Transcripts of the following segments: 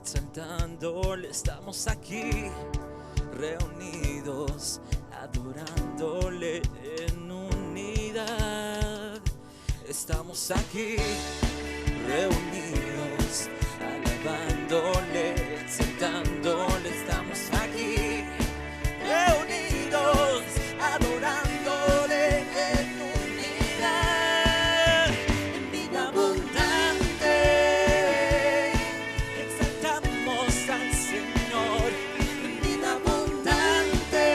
exaltándole. Estamos aquí reunidos, adorándole en unidad. Estamos aquí reunidos, alabándole, exaltándole. Estamos aquí reunidos, adorándole en unidad. En vida abundante exaltamos al Señor. En vida abundante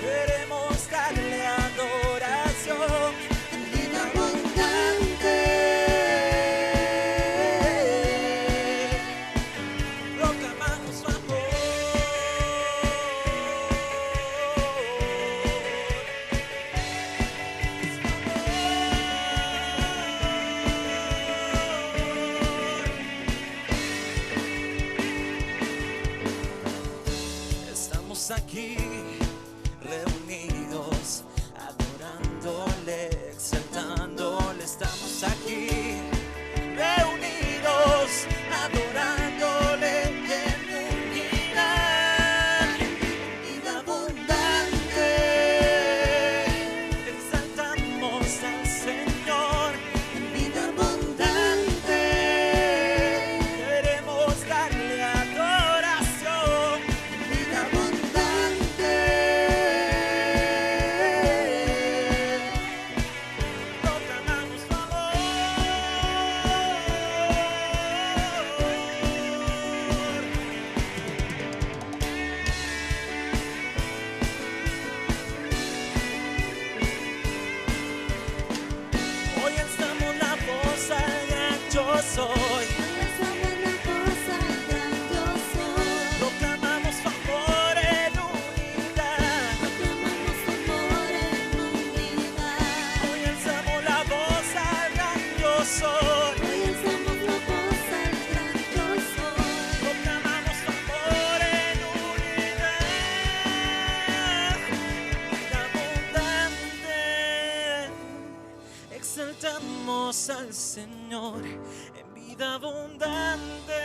queremos darle adoración. En vida abundante proclamamos su amor. Estamos aquí reunidos, adorándole, exaltándole. Estamos aquí reunidos, adorándole en unidad. En vida abundante exaltamos al Señor. En vida abundante queremos darle adoración. En vida abundante proclamamos su amor. Hoy alzamos la voz al gran yo soy. Proclamamos su amor en unidad. Hoy alzamos la voz al gran yo soy. Proclamamos su amor en unidad. Vida abundante exaltamos al Señor. En vida abundante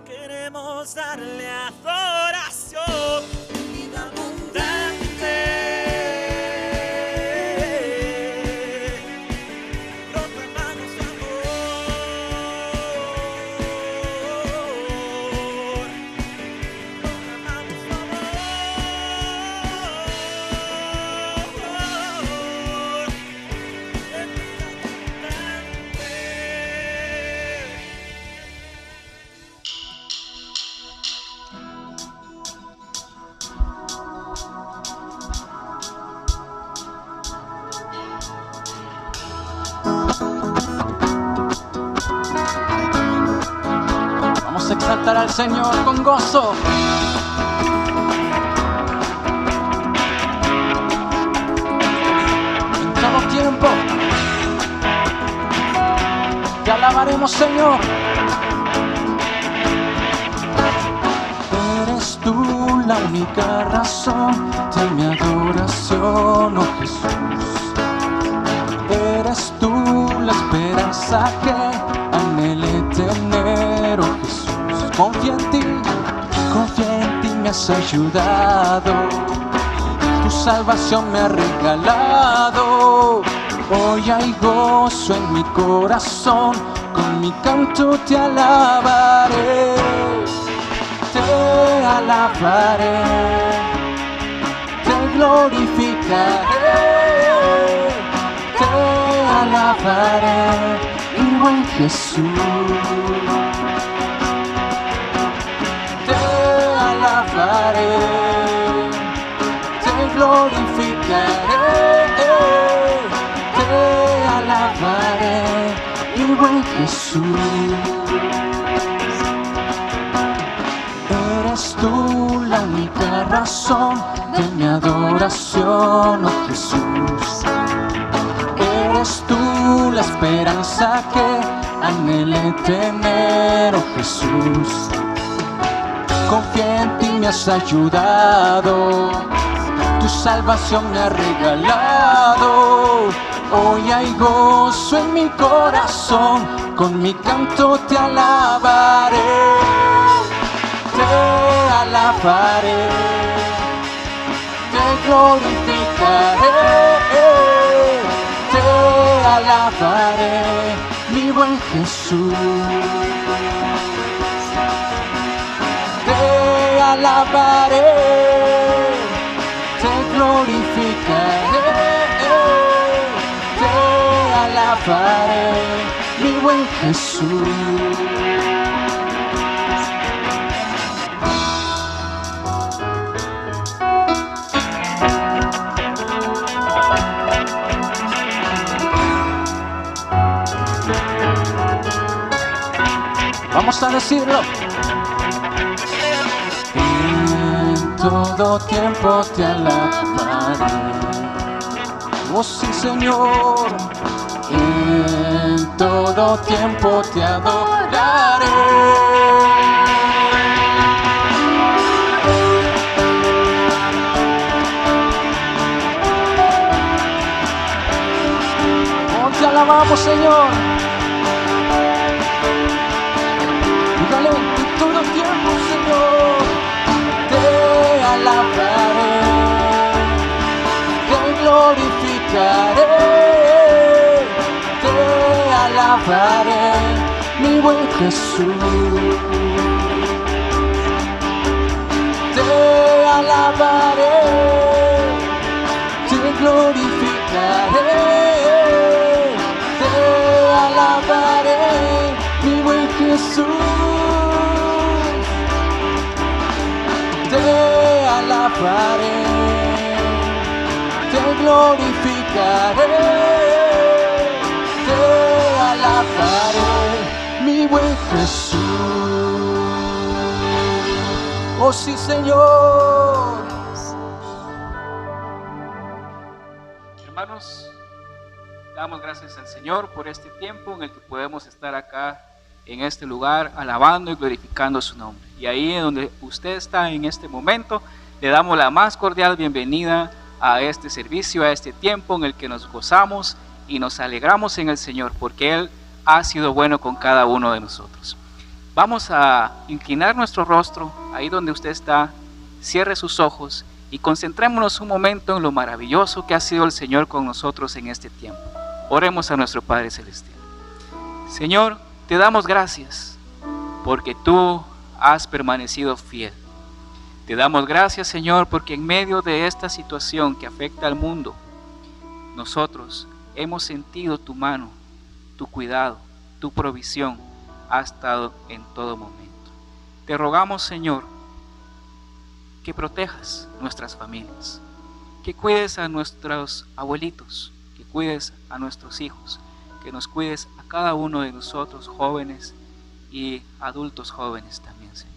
queremos darle adoración. En vida abundante proclamamos su amor. Proclamamos su amor. En vida abundante. Vamos a exaltar al Señor con gozo. En todo tiempo te alabaremos, Señor. Eres tú la única razón de mi adoración, oh Jesús. Eres tú la esperanza que anhelé tener, oh Jesús. Confía en ti me has ayudado. Tu salvación me ha regalado. Hoy hay gozo en mi corazón, con mi canto te alabaré. Te alabaré, te glorificaré. Te alabaré, mi buen Jesús. Te alabaré, te glorificaré. Te alabaré, mi buen Jesús. Eres tú la única razón de mi adoración, oh Jesús. Eres tú la esperanza que anhelé tener, oh Jesús. Confié en ti, me has ayudado. Tu salvación me ha regalado. Hoy hay gozo en mi corazón, con mi canto te alabaré, te alabaré, te glorificaré, te alabaré, mi buen Jesús. Te alabaré, te glorificaré, te alabaré, mi buen Jesús. Vamos a decirlo. En todo tiempo te alabaré. Oh sí, Señor. En todo tiempo te adoraré. Oh, te alabamos, Señor. Dígale, en todo tiempo, Señor, te alabaré, te glorificaré, te alabaré, mi buen Jesús. Te alabaré, te glorificaré, te alabaré, mi buen Jesús. Te alabaré, te glorificaré, te alabaré, mi buen Jesús. Oh sí, Señor. Hermanos, damos gracias al Señor por este tiempo en el que podemos estar acá en este lugar alabando y glorificando su nombre. Y ahí donde usted está en este momento, le damos la más cordial bienvenida a este servicio, a este tiempo en el que nos gozamos y nos alegramos en el Señor, porque Él ha sido bueno con cada uno de nosotros. Vamos a inclinar nuestro rostro, ahí donde usted está, cierre sus ojos y concentrémonos un momento en lo maravilloso que ha sido el Señor con nosotros en este tiempo. Oremos a nuestro Padre Celestial. Señor, te damos gracias porque tú has permanecido fiel. Te damos gracias, Señor, porque en medio de esta situación que afecta al mundo, nosotros hemos sentido tu mano, tu cuidado, tu provisión ha estado en todo momento. Te rogamos, Señor, que protejas nuestras familias, que cuides a nuestros abuelitos, que cuides a nuestros hijos, que nos cuides a cada uno de nosotros, jóvenes y adultos jóvenes también, Señor.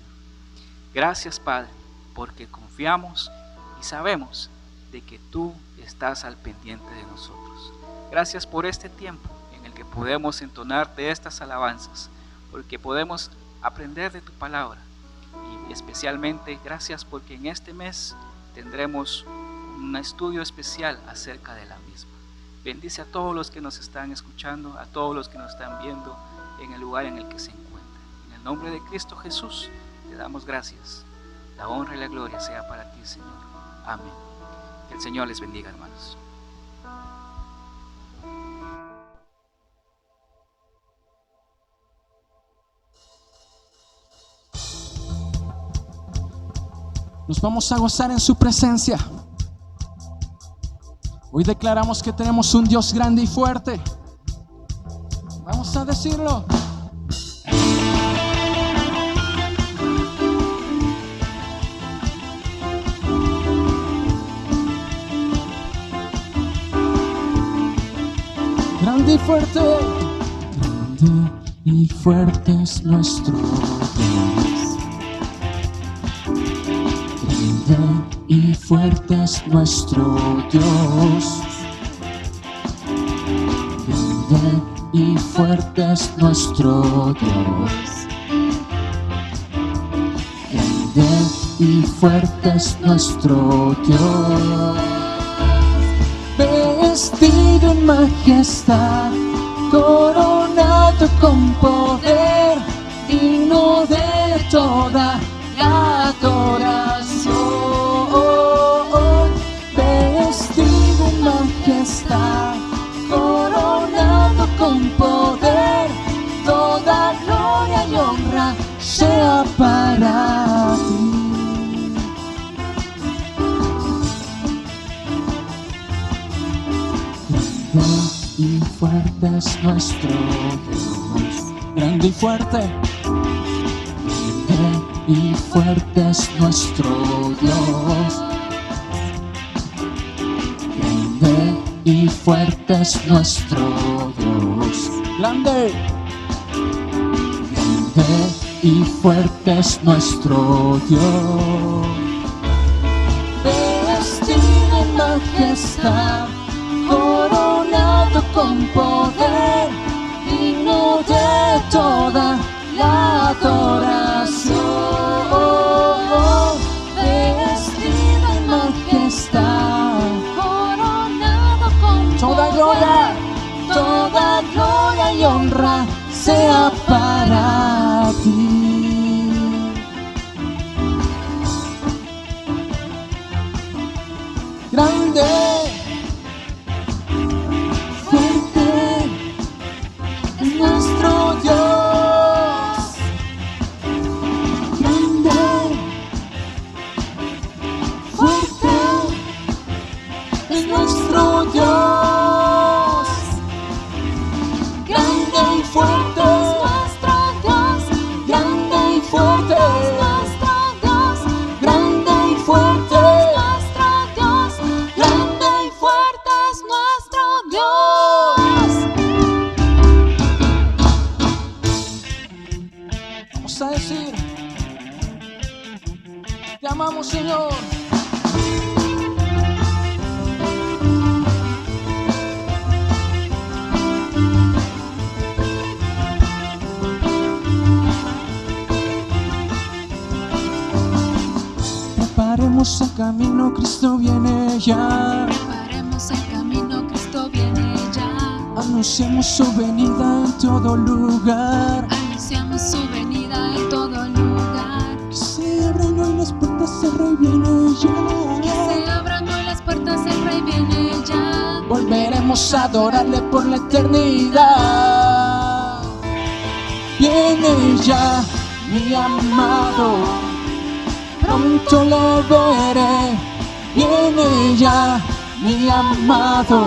Gracias, Padre, porque confiamos y sabemos de que tú estás al pendiente de nosotros. Gracias por este tiempo en el que podemos entonarte estas alabanzas, porque podemos aprender de tu palabra. Y especialmente gracias porque en este mes tendremos un estudio especial acerca de la misma. Bendice a todos los que nos están escuchando, a todos los que nos están viendo en el lugar en el que se encuentran. En el nombre de Cristo Jesús te damos gracias. La honra y la gloria sea para ti, Señor. Amén. Que el Señor les bendiga, hermanos. Nos vamos a gozar en su presencia. Hoy declaramos que tenemos un Dios grande y fuerte. Vamos a decirlo. Grande y fuerte. Grande y fuerte es nuestro Dios. Grande y fuerte es nuestro Dios. Grande y fuerte es nuestro Dios. Grande y fuerte es nuestro Dios. Vestido en majestad, coronado coronado con poder, digno de toda la adoración, vestido en majestad, coronado con poder, toda gloria y honra sea para ti. Grande y fuerte es nuestro Dios, grande y fuerte. Grande y fuerte es nuestro Dios, grande y fuerte es nuestro Dios, grande, grande y fuerte es nuestro Dios, vestido en majestad, coronado con poder, digno de toda la adoración, vestido en majestad, coronado con toda gloria y honra sea para ti. Grande, fuerte es nuestro Dios, grande, fuerte es nuestro Dios, grande y fuerte es nuestro Dios, grande y fuerte es nuestro Dios, grande y fuerte es nuestro Dios, grande y fuerte es nuestro Dios. Vamos a decir, te amamos, Señor. Preparemos el camino, Cristo viene ya. Preparemos el camino, Cristo viene ya. Anunciamos su venida en todo lugar. Anunciamos su venida en todo lugar. Que se abran hoy las puertas, el Rey viene Que ya. se abran hoy las puertas, el Rey viene ya. Volveremos a adorarle por la eternidad. Viene ya mi amado, pronto le veré. Viene ya mi amado,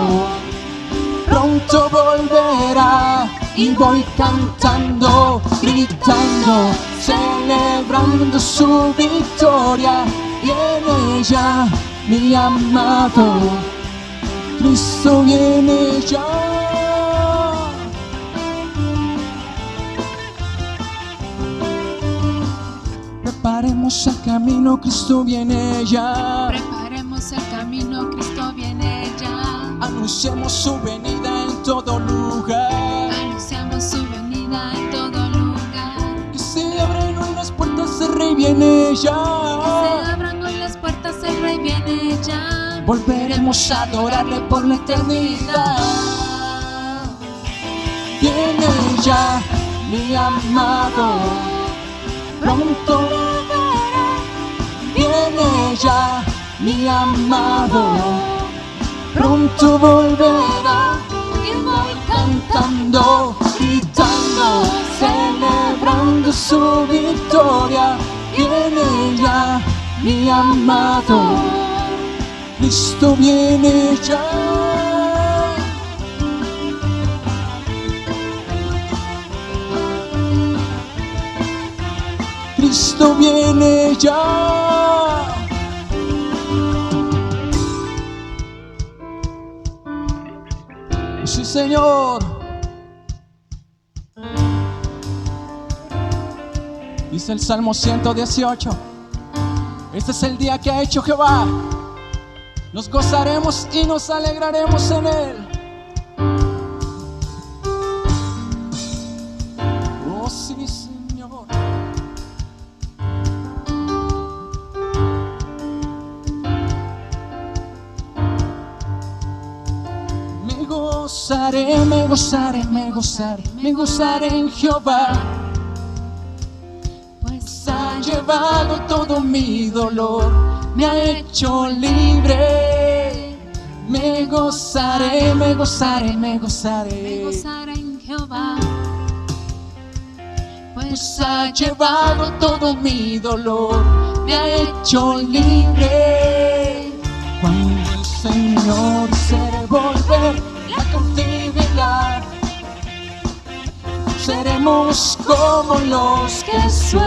pronto volverá. Y voy cantando, gritando, celebrando su victoria. Viene ya mi amado, Cristo viene ya. Preparemos el camino, Cristo viene ya. Preparemos el camino, Cristo viene ya. Anunciamos su venida en todo lugar. Anunciamos su venida en todo lugar. Que se abran hoy las puertas, el Rey viene ya. Que se abran hoy las puertas, el Rey viene ya. Volveremos a adorarle por la eternidad. Viene ya mi amado, pronto le veré. Viene ya mi amado, pronto volverá. Y voy Cantando, gritando, celebrando su victoria. Viene ya mi amado, Cristo viene ya. Cristo viene ya. Sí, Señor. Dice el Salmo 118. Este es el día que ha hecho Jehová. Nos gozaremos y nos alegraremos en él. Oh, sí, Señor. Me gozaré, me gozaré, me gozaré, me gozaré en Jehová, pues ha llevado todo mi dolor, me ha hecho libre. Me gozaré, me gozaré, me gozaré, me gozaré en Jehová, pues ha llevado todo mi dolor, me ha hecho libre. Cuando el Señor se devolver la cautividad, seremos como los que sueñan.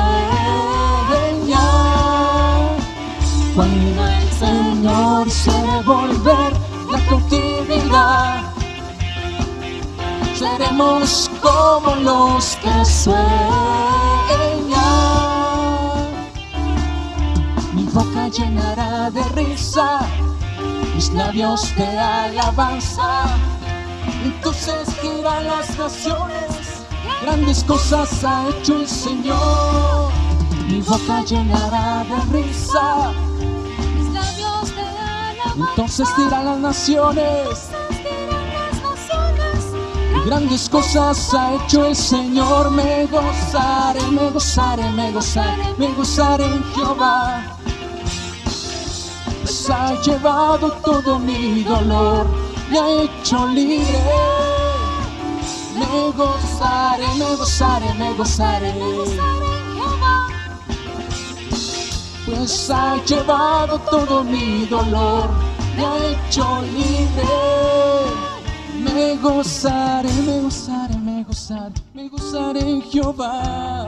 Cuando el Señor se devolver la cautividad, seremos como los que sueñan. Mi boca llenará de risa, mis labios de alabanza. Entonces dirán las naciones, grandes cosas ha hecho el Señor. Mi boca llenará de risa, mis labios de alabanza. entonces dirán las naciones, grandes cosas ha hecho el Señor. Me gozaré, me gozaré, me gozaré, me gozaré en Jehová, pues ha llevado todo mi dolor, me ha hecho libre. Me gozaré, me gozaré, me gozaré, pues ha llevado todo mi dolor, me ha hecho libre. Me gozaré, me gozaré, me gozaré, me gozaré en Jehová,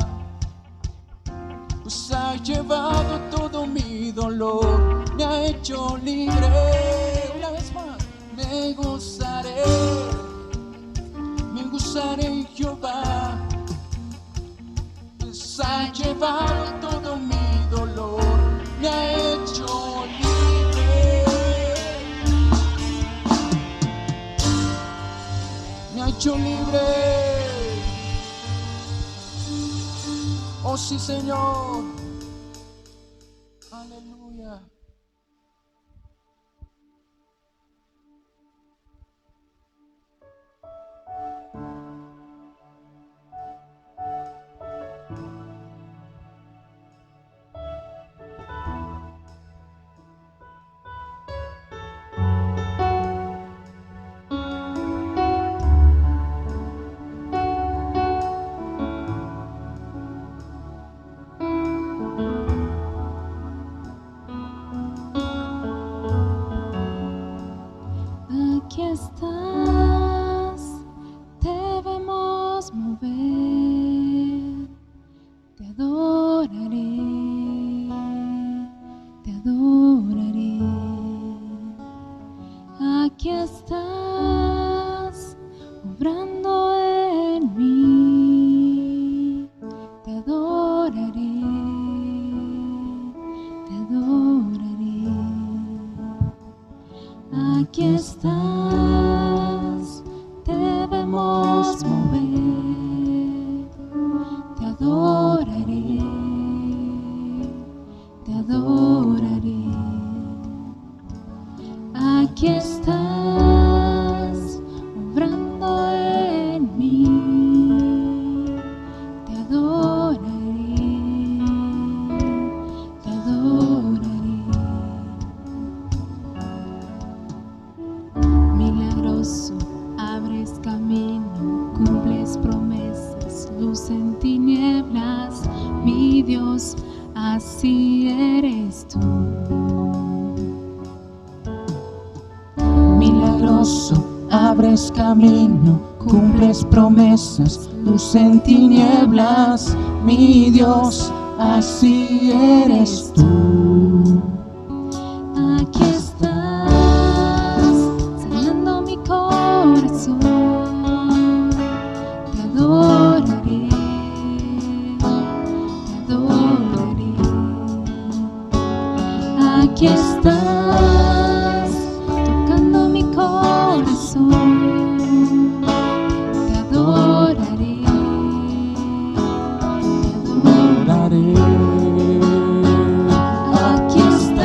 pues ha llevado todo mi dolor, me ha hecho libre. Una vez más, me gozaré en Jehová, pues ha llevado todo mi dolor, me ha hecho libre. Me ha hecho libre. Oh sí, Señor. Aleluya. Aquí estás, debemos mover, te adoraré, te adoraré. Aquí estás, obrando en mí, te adoraré, te adoraré. Aquí estás, debemos mover, te adoraré, te adoraré. Aquí estás, obrando en mí, te adoraré, te adoraré. Milagroso, abres camino, cumples promesas, luz en tinieblas, mi Dios, así eres tú. Milagroso, abres camino, cumples promesas, luz en tinieblas, mi Dios, así eres tú. Aquí estás, sanando mi corazón, te adoraré, te adoraré. Aquí estás, tocando mi corazón, te adoraré, te adoraré. Aquí estás.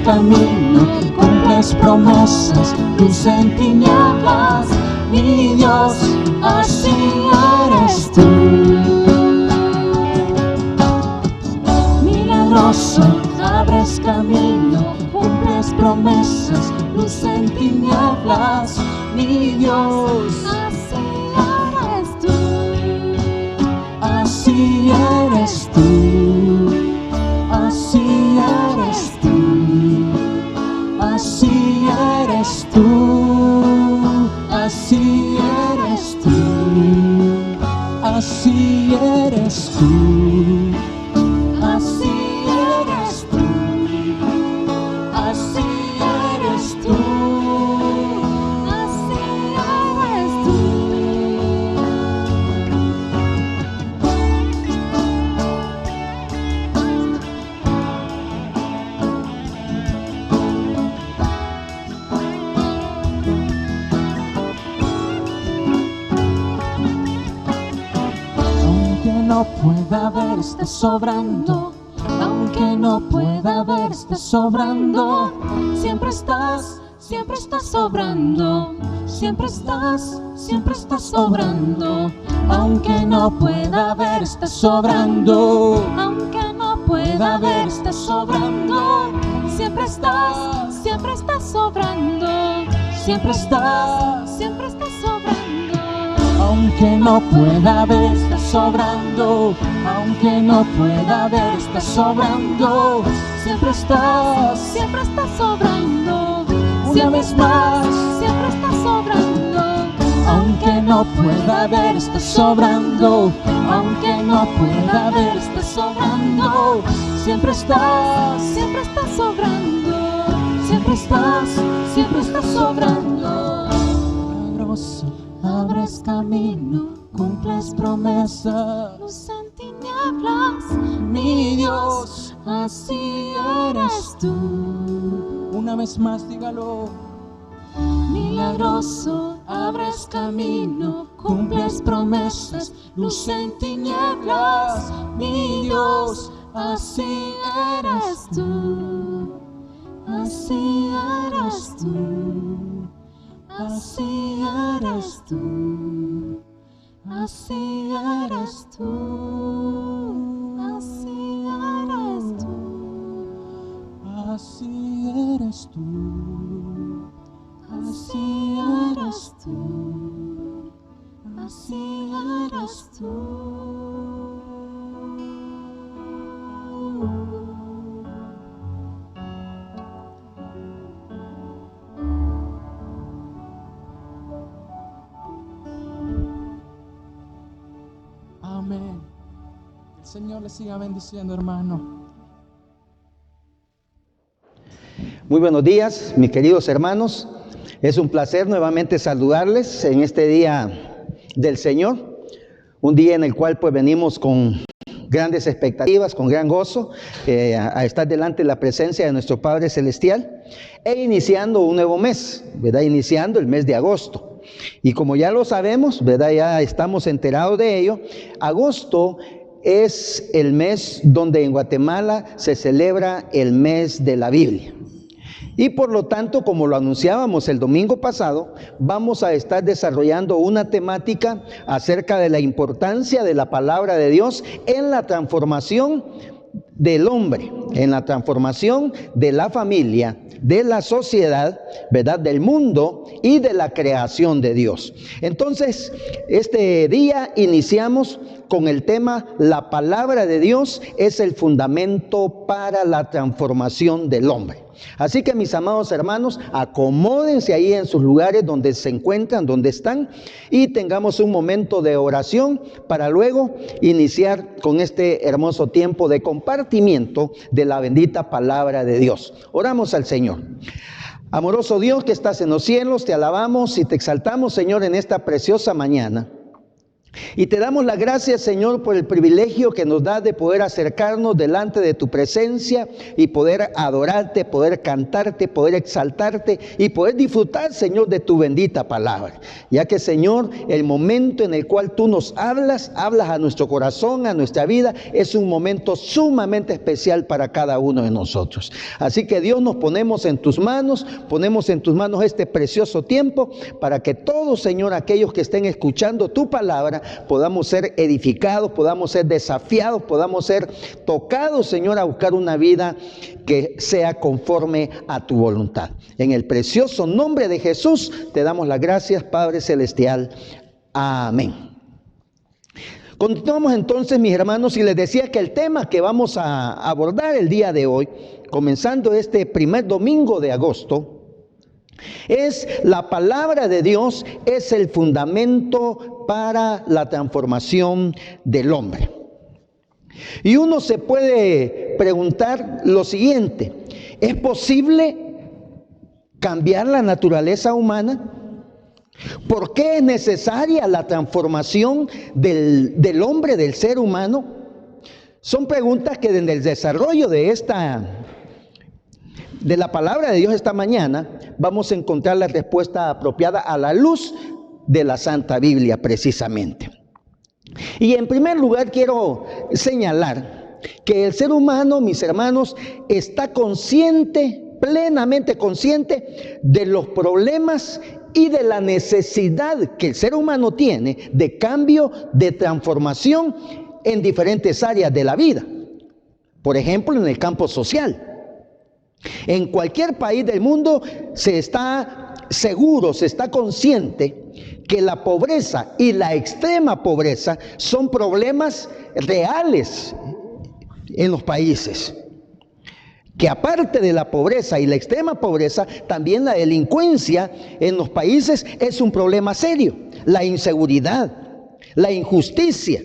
camino, cumples promesas, luz en tinieblas, mi Dios, así eres tú. Milagroso, abres camino, cumples promesas, luz en tinieblas, mi Dios, así eres tú. Así eres tú, así eres tú, así eres tú, así eres tú, así eres tú, así eres tú, así eres tú, así eres tú. Aunque no pueda ver, estás sobrando. Aunque no pueda ver, estás sobrando. Siempre estás sobrando. Siempre estás sobrando. Aunque no pueda ver, estás sobrando. Aunque no pueda ver, estás sobrando. Siempre estás sobrando. Siempre estás sobrando. Aunque no pueda ver, estás sobrando. Aunque no pueda ver, estás sobrando. Siempre estás sobrando. Una vez más, siempre estás sobrando. Aunque no pueda ver, estás sobrando. Aunque no pueda ver, estás sobrando. Siempre estás sobrando. Siempre estás sobrando. Milagroso, abres camino, cumples promesas, luz en tinieblas, mi Dios, así eres tú. Una vez más, dígalo. Milagroso, abres camino, cumples promesas, luz en tinieblas, mi Dios, así eres tú. Así eres tú. Así eres tú, así eres tú, así eres tú, así eres tú, así eres tú, así eres tú. Amén. El Señor le siga bendiciendo, hermano. Muy buenos días, mis queridos hermanos. Es un placer nuevamente saludarles en este día del Señor. Un día en el cual pues venimos con grandes expectativas, con gran gozo, a estar delante de la presencia de nuestro Padre Celestial e iniciando un nuevo mes, ¿verdad? Iniciando el mes de agosto. Y como ya lo sabemos, ¿verdad? Ya estamos enterados de ello, agosto es el mes donde en Guatemala se celebra el mes de la Biblia. Y por lo tanto, como lo anunciábamos el domingo pasado, vamos a estar desarrollando una temática acerca de la importancia de la palabra de Dios en la transformación del hombre, en la transformación de la familia, de la sociedad, ¿verdad? Del mundo y de la creación de Dios. Entonces, este día iniciamos con el tema: la palabra de Dios es el fundamento para la transformación del hombre. Así que, mis amados hermanos, acomódense ahí en sus lugares donde se encuentran, donde están, y tengamos un momento de oración para luego iniciar con este hermoso tiempo de compartimiento de la bendita palabra de Dios. Oramos al Señor. Amoroso Dios que estás en los cielos, te alabamos y te exaltamos, Señor, en esta preciosa mañana. Y te damos las gracias, Señor, por el privilegio que nos da de poder acercarnos delante de tu presencia y poder adorarte, poder cantarte, poder exaltarte y poder disfrutar, Señor, de tu bendita palabra. Ya que, Señor, el momento en el cual tú nos hablas a nuestro corazón, a nuestra vida, es un momento sumamente especial para cada uno de nosotros. Así que, Dios, nos ponemos en tus manos este precioso tiempo para que todos, Señor, aquellos que estén escuchando tu palabra, podamos ser edificados, podamos ser desafiados, podamos ser tocados, Señor, a buscar una vida que sea conforme a tu voluntad. En el precioso nombre de Jesús te damos las gracias, Padre Celestial. Amén. Continuamos entonces, mis hermanos, y les decía que el tema que vamos a abordar el día de hoy, comenzando este primer domingo de agosto, es la palabra de Dios, es el fundamento para la transformación del hombre. Y uno se puede preguntar lo siguiente: ¿es posible cambiar la naturaleza humana? ¿Por qué es necesaria la transformación del hombre, del ser humano? Son preguntas que desde el desarrollo de la palabra de Dios esta mañana vamos a encontrar la respuesta apropiada a la luz de la Santa Biblia precisamente. Y en primer lugar quiero señalar que el ser humano, mis hermanos, está consciente, plenamente consciente de los problemas y de la necesidad que el ser humano tiene de cambio, de transformación en diferentes áreas de la vida. Por ejemplo, en el campo social. En cualquier país del mundo se está seguro, se está consciente que la pobreza y la extrema pobreza son problemas reales en los países. Que aparte de la pobreza y la extrema pobreza, también la delincuencia en los países es un problema serio. La inseguridad, la injusticia,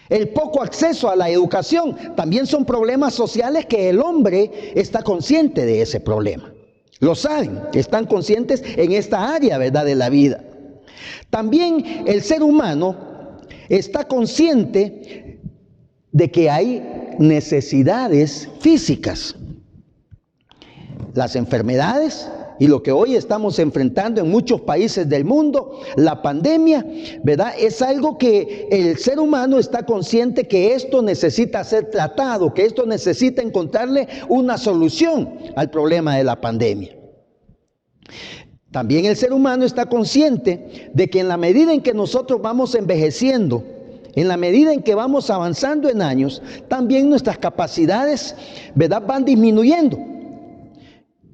el poco acceso a la educación, también son problemas sociales que el hombre está consciente de ese problema. Lo saben, están conscientes en esta área, ¿verdad?, de la vida. También el ser humano está consciente de que hay necesidades físicas. Las enfermedades y lo que hoy estamos enfrentando en muchos países del mundo, la pandemia, ¿verdad?, es algo que el ser humano está consciente que esto necesita ser tratado, que esto necesita encontrarle una solución al problema de la pandemia. También el ser humano está consciente de que en la medida en que nosotros vamos envejeciendo, en la medida en que vamos avanzando en años, también nuestras capacidades, ¿verdad?, van disminuyendo.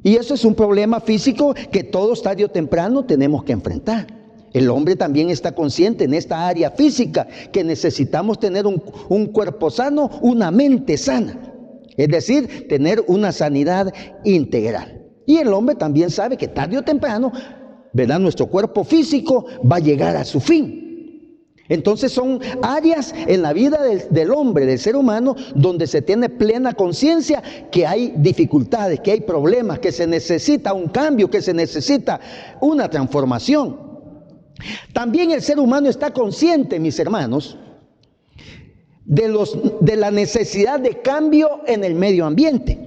Y eso es un problema físico que todos tarde o temprano tenemos que enfrentar. El hombre también está consciente en esta área física que necesitamos tener un cuerpo sano, una mente sana. Es decir, tener una sanidad integral. Y el hombre también sabe que tarde o temprano, ¿verdad?, nuestro cuerpo físico va a llegar a su fin. Entonces son áreas en la vida del hombre, del ser humano, donde se tiene plena conciencia que hay dificultades, que hay problemas, que se necesita un cambio, que se necesita una transformación. También el ser humano está consciente, mis hermanos, de la necesidad de cambio en el medio ambiente.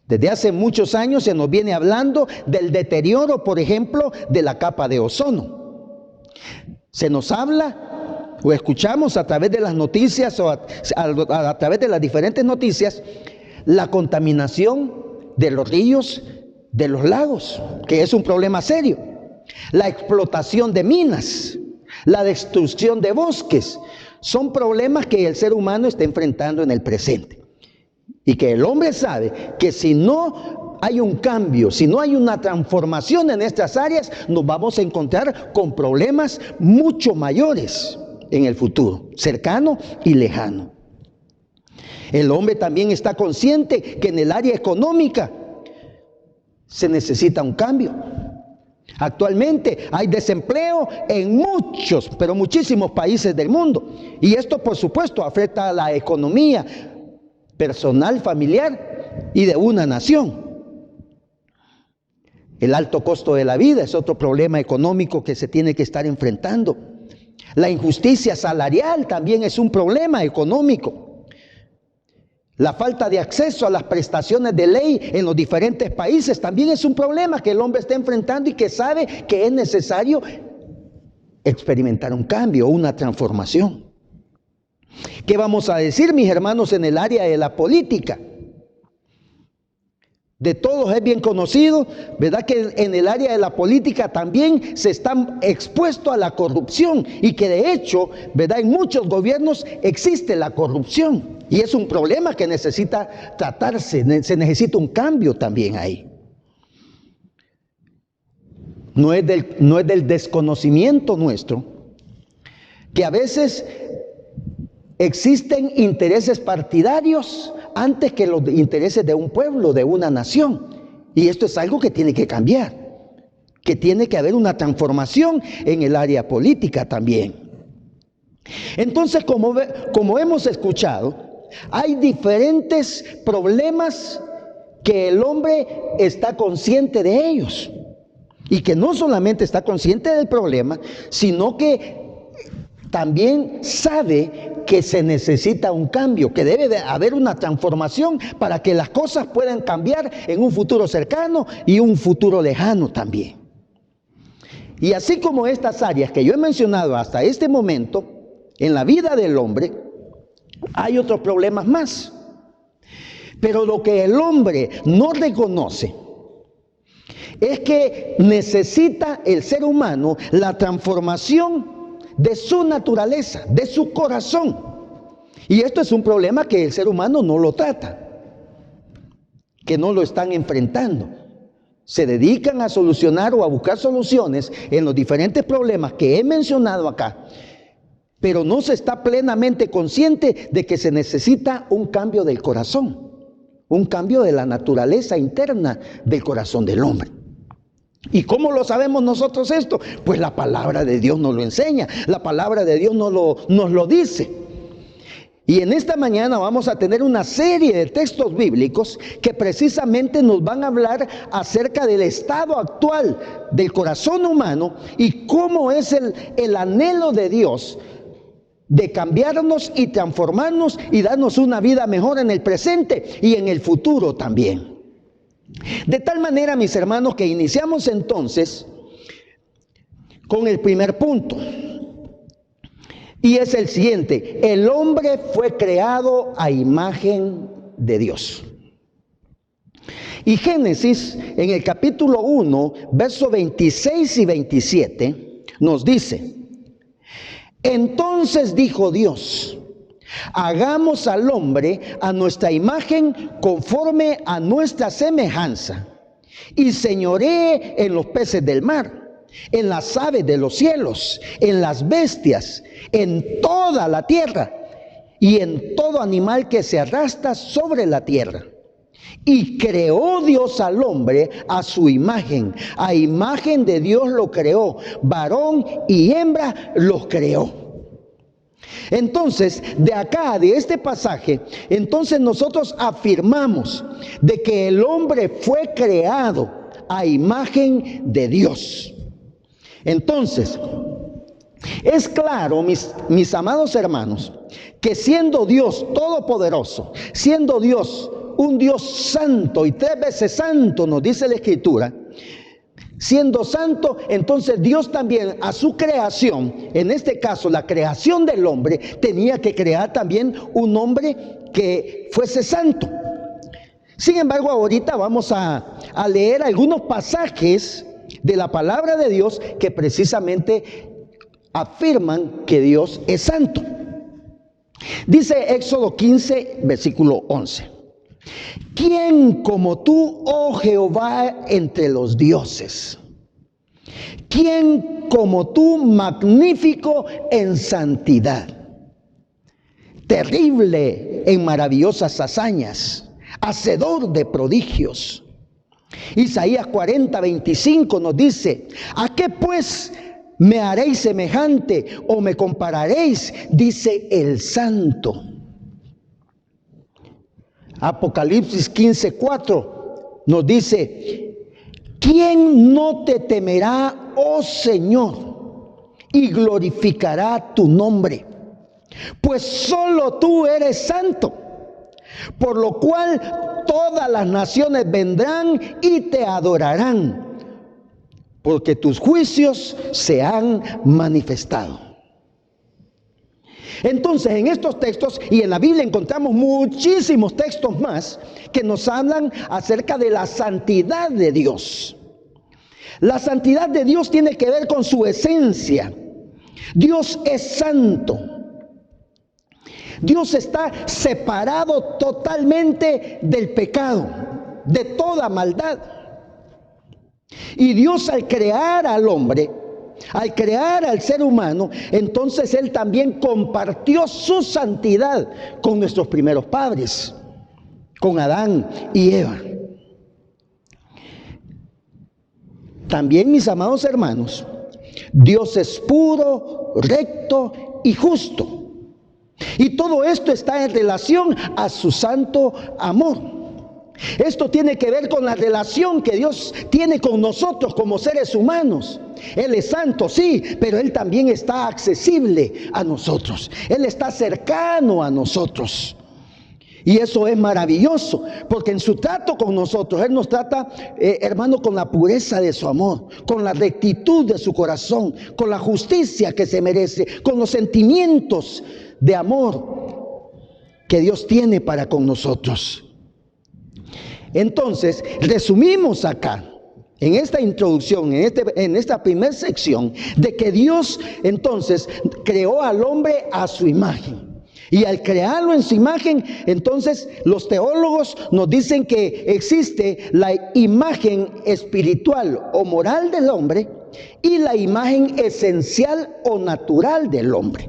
Desde hace muchos años se nos viene hablando del deterioro, por ejemplo, de la capa de ozono. Se nos habla o escuchamos a través de las noticias o a través de las diferentes noticias la contaminación de los ríos, de los lagos, que es un problema serio. La explotación de minas, la destrucción de bosques, son problemas que el ser humano está enfrentando en el presente. Y que el hombre sabe que si no hay un cambio, si no hay una transformación en estas áreas, nos vamos a encontrar con problemas mucho mayores en el futuro, cercano y lejano. El hombre también está consciente que en el área económica se necesita un cambio. Actualmente hay desempleo en muchos, pero muchísimos países del mundo. Y esto, por supuesto, afecta a la economía personal, familiar y de una nación. El alto costo de la vida es otro problema económico que se tiene que estar enfrentando. La injusticia salarial también es un problema económico. La falta de acceso a las prestaciones de ley en los diferentes países también es un problema que el hombre está enfrentando y que sabe que es necesario experimentar un cambio, una transformación. ¿Qué vamos a decir, mis hermanos, en el área de la política? De todos es bien conocido, ¿verdad?, que en el área de la política también se está expuesto a la corrupción y que de hecho, ¿verdad?, en muchos gobiernos existe la corrupción y es un problema que necesita tratarse, se necesita un cambio también ahí. No es del desconocimiento nuestro que a veces existen intereses partidarios antes que los intereses de un pueblo, de una nación. Y esto es algo que tiene que cambiar, que tiene que haber una transformación en el área política también. Entonces, como hemos escuchado, hay diferentes problemas que el hombre está consciente de ellos. Y que no solamente está consciente del problema, sino que también sabe que se necesita un cambio, que debe de haber una transformación para que las cosas puedan cambiar en un futuro cercano y un futuro lejano también. Y así como estas áreas que yo he mencionado hasta este momento, en la vida del hombre, hay otros problemas más. Pero lo que el hombre no reconoce es que necesita el ser humano la transformación de su naturaleza, de su corazón. Y esto es un problema que el ser humano no lo trata, que no lo están enfrentando. Se dedican a solucionar o a buscar soluciones en los diferentes problemas que he mencionado acá, pero no se está plenamente consciente de que se necesita un cambio del corazón, un cambio de la naturaleza interna del corazón del hombre. ¿Y cómo lo sabemos nosotros esto? Pues la palabra de Dios nos lo enseña, la palabra de Dios nos lo dice. Y en esta mañana vamos a tener una serie de textos bíblicos que precisamente nos van a hablar acerca del estado actual del corazón humano y cómo es el anhelo de Dios de cambiarnos y transformarnos y darnos una vida mejor en el presente y en el futuro también. De tal manera, mis hermanos, que iniciamos entonces con el primer punto. Y es el siguiente: el hombre fue creado a imagen de Dios. Y Génesis, en el capítulo 1, versos 26 y 27, nos dice: entonces dijo Dios, hagamos al hombre a nuestra imagen conforme a nuestra semejanza, y señoree en los peces del mar, en las aves de los cielos, en las bestias, en toda la tierra, y en todo animal que se arrastra sobre la tierra. Y creó Dios al hombre a su imagen de Dios lo creó, varón y hembra los creó. Entonces, de acá, de este pasaje, entonces nosotros afirmamos de que el hombre fue creado a imagen de Dios. Entonces, es claro, mis amados hermanos, que siendo Dios todopoderoso, siendo Dios un Dios santo y 3 veces santo, nos dice la Escritura, siendo santo, entonces Dios también a su creación, en este caso la creación del hombre, tenía que crear también un hombre que fuese santo. Sin embargo, ahorita vamos a leer algunos pasajes de la palabra de Dios que precisamente afirman que Dios es santo. Dice Éxodo 15, versículo 11. ¿Quién como tú, oh Jehová, entre los dioses? ¿Quién como tú, magnífico en santidad, terrible en maravillosas hazañas, hacedor de prodigios? Isaías 40, 25 nos dice: ¿a qué pues me haréis semejante o me compararéis? Dice el santo. Apocalipsis 15, 4 nos dice: ¿quién no te temerá, oh Señor, y glorificará tu nombre? Pues solo tú eres santo, por lo cual todas las naciones vendrán y te adorarán, porque tus juicios se han manifestado. Entonces, en estos textos y en la Biblia encontramos muchísimos textos más que nos hablan acerca de la santidad de Dios. La santidad de Dios tiene que ver con su esencia. Dios es santo. Dios está separado totalmente del pecado, de toda maldad. Y Dios, al crear al hombre, al crear al ser humano, entonces Él también compartió su santidad con nuestros primeros padres, con Adán y Eva. También, mis amados hermanos, Dios es puro, recto y justo. Y todo esto está en relación a su santo amor. Esto tiene que ver con la relación que Dios tiene con nosotros como seres humanos. Él es santo, sí, pero Él también está accesible a nosotros. Él está cercano a nosotros. Y eso es maravilloso, porque en su trato con nosotros, Él nos trata, hermano, con la pureza de su amor, con la rectitud de su corazón, con la justicia que se merece, con los sentimientos de amor que Dios tiene para con nosotros. Entonces, resumimos acá, en esta introducción, en esta primera sección, de que Dios entonces creó al hombre a su imagen. Y al crearlo en su imagen, entonces los teólogos nos dicen que existe la imagen espiritual o moral del hombre y la imagen esencial o natural del hombre.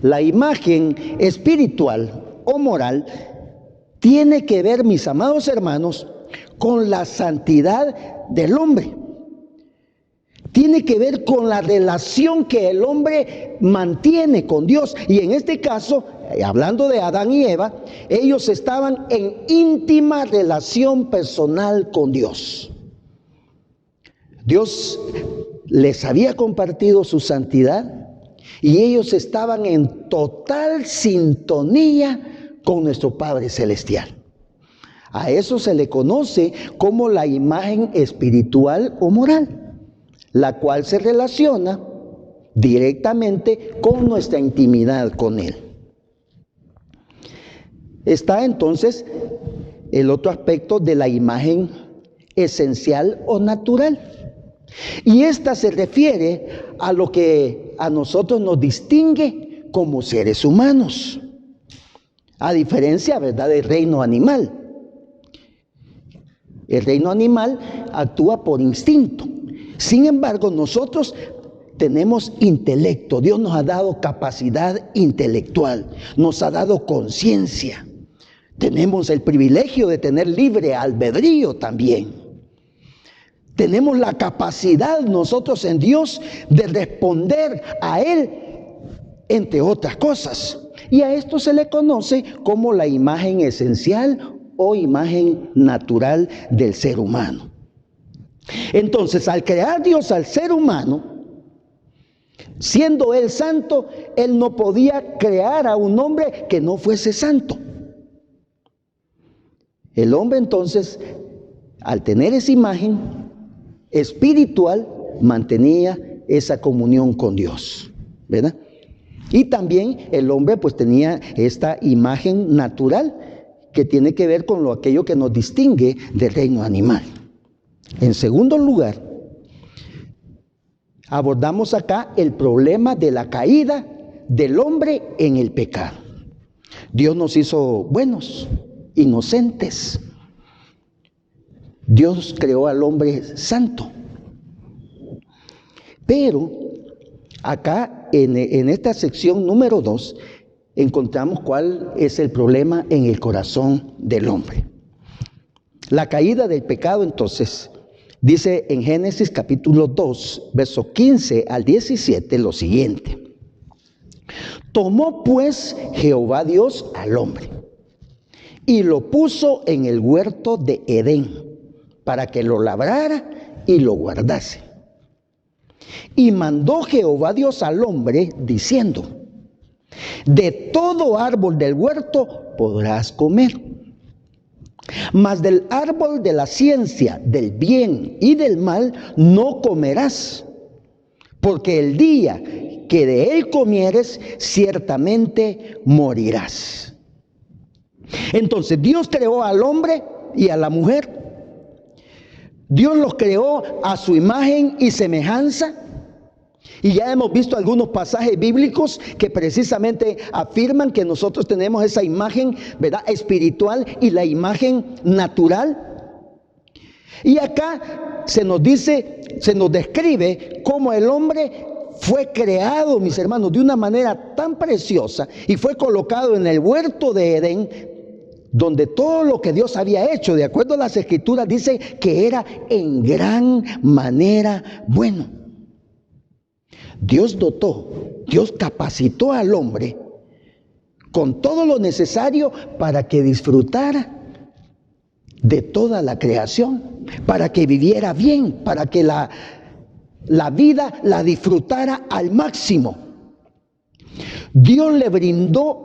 La imagen espiritual o moral tiene que ver, mis amados hermanos, con la santidad del hombre. Tiene que ver con la relación que el hombre mantiene con Dios. Y en este caso, hablando de Adán y Eva, ellos estaban en íntima relación personal con Dios. Dios les había compartido su santidad y ellos estaban en total sintonía con nuestro Padre Celestial. A eso se le conoce como la imagen espiritual o moral, la cual se relaciona directamente con nuestra intimidad con Él. Está entonces el otro aspecto de la imagen esencial o natural. Y esta se refiere a lo que a nosotros nos distingue como seres humanos, a diferencia, ¿verdad?, del reino animal. El reino animal actúa por instinto. Sin embargo, nosotros tenemos intelecto. Dios nos ha dado capacidad intelectual, nos ha dado conciencia. Tenemos el privilegio de tener libre albedrío también. Tenemos la capacidad nosotros en Dios de responder a Él, entre otras cosas. Y a esto se le conoce como la imagen esencial o imagen natural del ser humano. Entonces, al crear Dios al ser humano, siendo Él santo, Él no podía crear a un hombre que no fuese santo. El hombre entonces, al tener esa imagen espiritual, mantenía esa comunión con Dios, ¿verdad? Y también el hombre pues tenía esta imagen natural que tiene que ver con aquello que nos distingue del reino animal. En segundo lugar, abordamos acá el problema de la caída del hombre en el pecado. Dios nos hizo buenos, inocentes. Dios creó al hombre santo. Pero acá en esta sección número 2 encontramos cuál es el problema en el corazón del hombre. La caída del pecado, entonces, dice en Génesis capítulo 2, verso 15 al 17 lo siguiente. Tomó pues Jehová Dios al hombre y lo puso en el huerto de Edén para que lo labrara y lo guardase. Y mandó Jehová Dios al hombre diciendo: de todo árbol del huerto podrás comer, mas del árbol de la ciencia del bien y del mal no comerás, porque el día que de él comieres ciertamente morirás. Entonces Dios creó al hombre y a la mujer. Dios los creó a su imagen y semejanza. Y ya hemos visto algunos pasajes bíblicos que precisamente afirman que nosotros tenemos esa imagen, ¿verdad?, espiritual y la imagen natural. Y acá se nos dice, se nos describe cómo el hombre fue creado, mis hermanos, de una manera tan preciosa y fue colocado en el huerto de Edén, donde todo lo que Dios había hecho, de acuerdo a las Escrituras, dice que era en gran manera bueno. Dios dotó, Dios capacitó al hombre con todo lo necesario para que disfrutara de toda la creación, para que viviera bien, para que la vida la disfrutara al máximo. Dios le brindó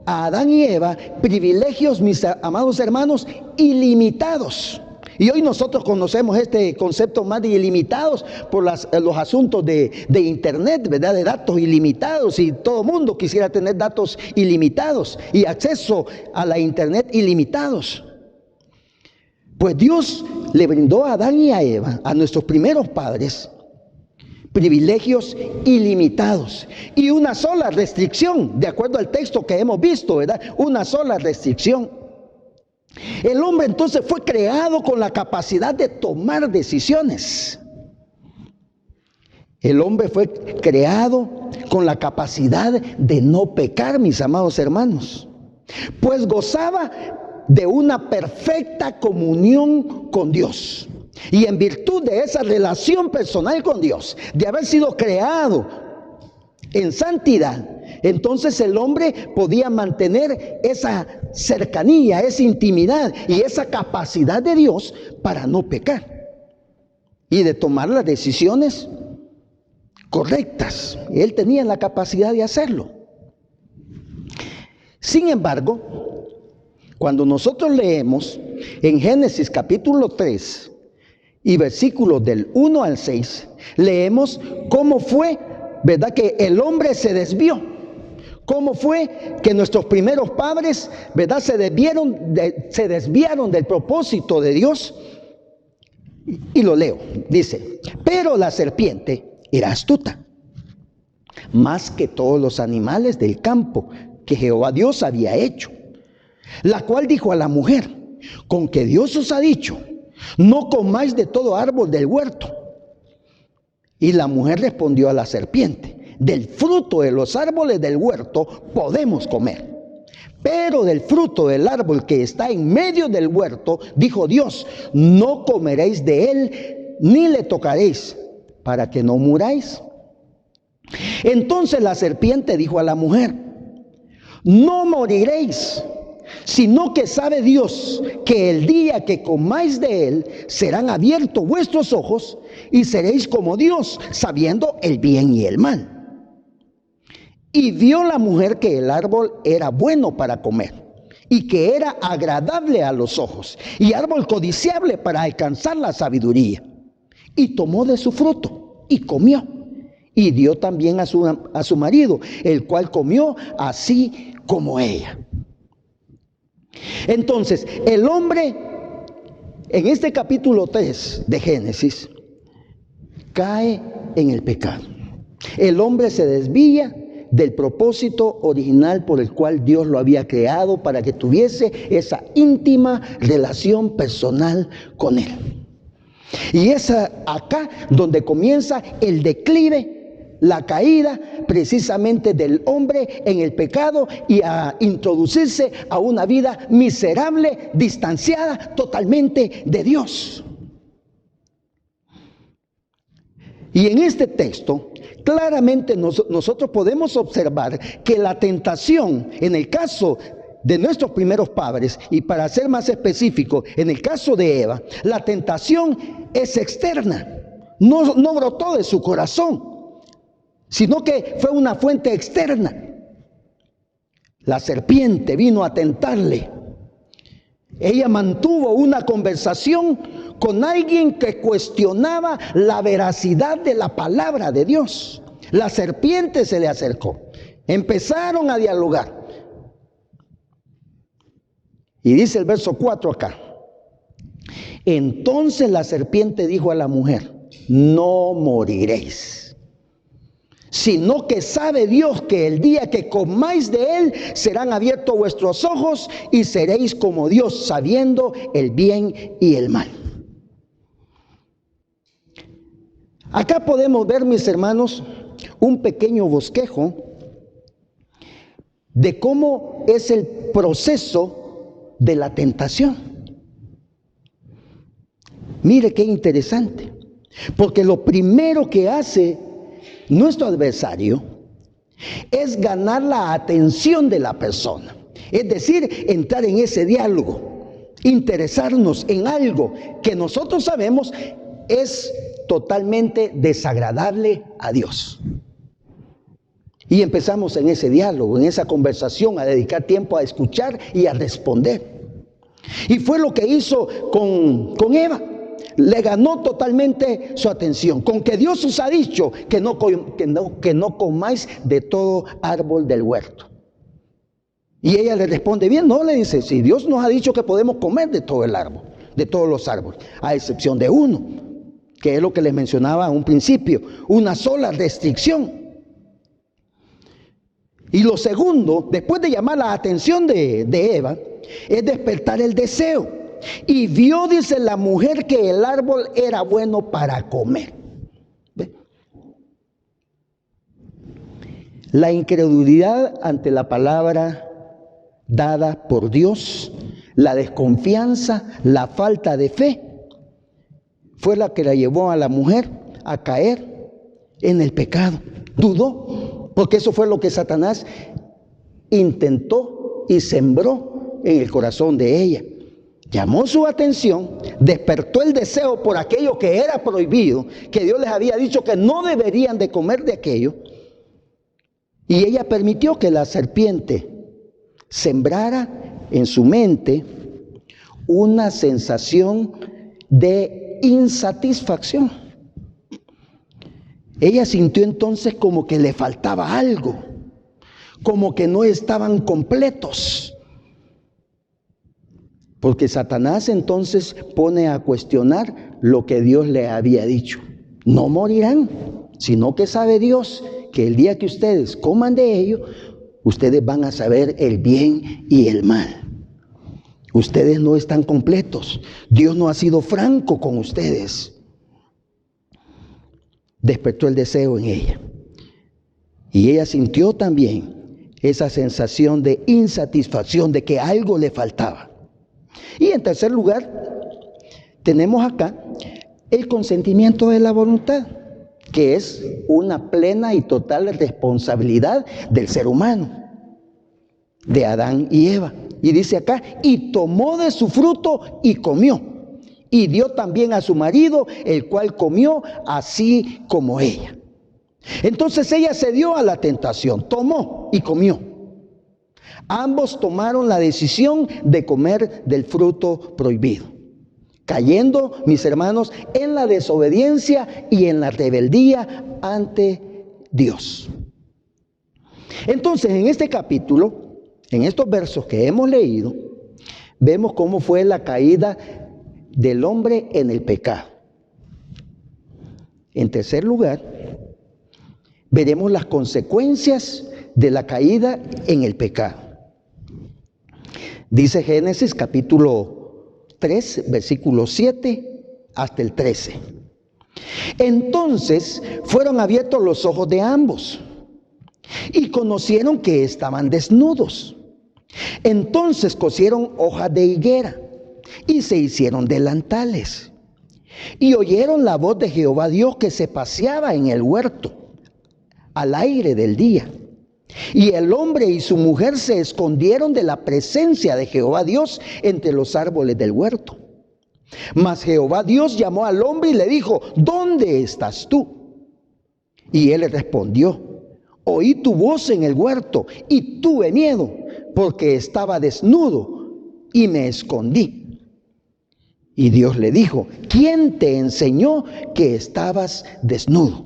a Adán y Eva privilegios, mis amados hermanos, ilimitados. Y hoy nosotros conocemos este concepto más de ilimitados por los asuntos de internet, ¿verdad?, de datos ilimitados, y todo mundo quisiera tener datos ilimitados y acceso a la internet ilimitados. Pues Dios le brindó a Adán y a Eva, a nuestros primeros padres, privilegios ilimitados y una sola restricción, de acuerdo al texto que hemos visto, ¿verdad? Una sola restricción. El hombre entonces fue creado con la capacidad de tomar decisiones. El hombre fue creado con la capacidad de no pecar, mis amados hermanos, pues gozaba de una perfecta comunión con Dios. Y en virtud de esa relación personal con Dios, de haber sido creado en santidad, entonces el hombre podía mantener esa cercanía, esa intimidad y esa capacidad de Dios para no pecar y de tomar las decisiones correctas. Él tenía la capacidad de hacerlo. Sin embargo, cuando nosotros leemos en Génesis capítulo 3 y versículos del 1 al 6, leemos cómo fue, ¿verdad?, que el hombre se desvió. Cómo fue que nuestros primeros padres, ¿verdad?, se desviaron del propósito de Dios. Y lo leo, dice: pero la serpiente era astuta, más que todos los animales del campo que Jehová Dios había hecho, la cual dijo a la mujer: con que Dios os ha dicho, no comáis de todo árbol del huerto. Y la mujer respondió a la serpiente: del fruto de los árboles del huerto podemos comer, pero del fruto del árbol que está en medio del huerto, dijo Dios, no comeréis de él, ni le tocaréis, para que no muráis. Entonces la serpiente dijo a la mujer: no moriréis, sino que sabe Dios que el día que comáis de él serán abiertos vuestros ojos y seréis como Dios, sabiendo el bien y el mal. Y vio la mujer que el árbol era bueno para comer y que era agradable a los ojos y árbol codiciable para alcanzar la sabiduría. Y tomó de su fruto y comió y dio también a su marido, el cual comió así como ella. Entonces, el hombre, en este capítulo 3 de Génesis, cae en el pecado. El hombre se desvía del propósito original por el cual Dios lo había creado, para que tuviese esa íntima relación personal con él. Y es acá donde comienza el declive, la caída precisamente del hombre en el pecado y a introducirse a una vida miserable, distanciada totalmente de Dios. Y en este texto, claramente nosotros podemos observar que la tentación, en el caso de nuestros primeros padres, y para ser más específico, en el caso de Eva, la tentación es externa, no brotó de su corazón, sino que fue una fuente externa. La serpiente vino a tentarle. Ella mantuvo una conversación con alguien que cuestionaba la veracidad de la palabra de Dios. La serpiente se le acercó. Empezaron a dialogar. Y dice el verso 4 acá. Entonces la serpiente dijo a la mujer: no moriréis, sino que sabe Dios que el día que comáis de él serán abiertos vuestros ojos y seréis como Dios, sabiendo el bien y el mal. Acá podemos ver, mis hermanos, un pequeño bosquejo de cómo es el proceso de la tentación. Mire qué interesante, porque lo primero que hace nuestro adversario es ganar la atención de la persona, es decir, entrar en ese diálogo, interesarnos en algo que nosotros sabemos es totalmente desagradable a Dios. Y empezamos en ese diálogo, en esa conversación, a dedicar tiempo a escuchar y a responder. Y fue lo que hizo con Eva. Le ganó totalmente su atención. Con que Dios os ha dicho que no comáis de todo árbol del huerto. Y ella le responde: bien, no, le dice, si Dios nos ha dicho que podemos comer de todo el árbol, de todos los árboles, a excepción de uno, que es lo que les mencionaba a un principio, una sola restricción. Y lo segundo, después de llamar la atención de Eva, es despertar el deseo. Y vio, dice la mujer, que el árbol era bueno para comer. ¿Ve? La incredulidad ante la palabra dada por Dios, la desconfianza, la falta de fe, fue la que la llevó a la mujer a caer en el pecado. Dudó. Porque eso fue lo que Satanás intentó y sembró en el corazón de ella. Llamó su atención, despertó el deseo por aquello que era prohibido, que Dios les había dicho que no deberían de comer de aquello. Y ella permitió que la serpiente sembrara en su mente una sensación de insatisfacción. Ella sintió entonces como que le faltaba algo, como que no estaban completos. Porque Satanás entonces pone a cuestionar lo que Dios le había dicho. No morirán, sino que sabe Dios que el día que ustedes coman de ello, ustedes van a saber el bien y el mal. Ustedes no están completos. Dios no ha sido franco con ustedes. Despertó el deseo en ella. Y ella sintió también esa sensación de insatisfacción, de que algo le faltaba. Y en tercer lugar, tenemos acá el consentimiento de la voluntad, que es una plena y total responsabilidad del ser humano, de Adán y Eva. Y dice acá: y tomó de su fruto y comió. Y dio también a su marido, el cual comió así como ella. Entonces ella se dio a la tentación, tomó y comió. Ambos tomaron la decisión de comer del fruto prohibido, cayendo, mis hermanos, en la desobediencia y en la rebeldía ante Dios. Entonces, en este capítulo, en estos versos que hemos leído, vemos cómo fue la caída del hombre en el pecado. En tercer lugar, veremos las consecuencias de la caída en el pecado. Dice Génesis capítulo 3, versículo 7 hasta el 13. Entonces fueron abiertos los ojos de ambos y conocieron que estaban desnudos. Entonces cosieron hojas de higuera y se hicieron delantales. Y oyeron la voz de Jehová Dios que se paseaba en el huerto al aire del día. Y el hombre y su mujer se escondieron de la presencia de Jehová Dios entre los árboles del huerto. Mas Jehová Dios llamó al hombre y le dijo: ¿dónde estás tú? Y él le respondió: oí tu voz en el huerto y tuve miedo, porque estaba desnudo y me escondí. Y Dios le dijo: ¿quién te enseñó que estabas desnudo?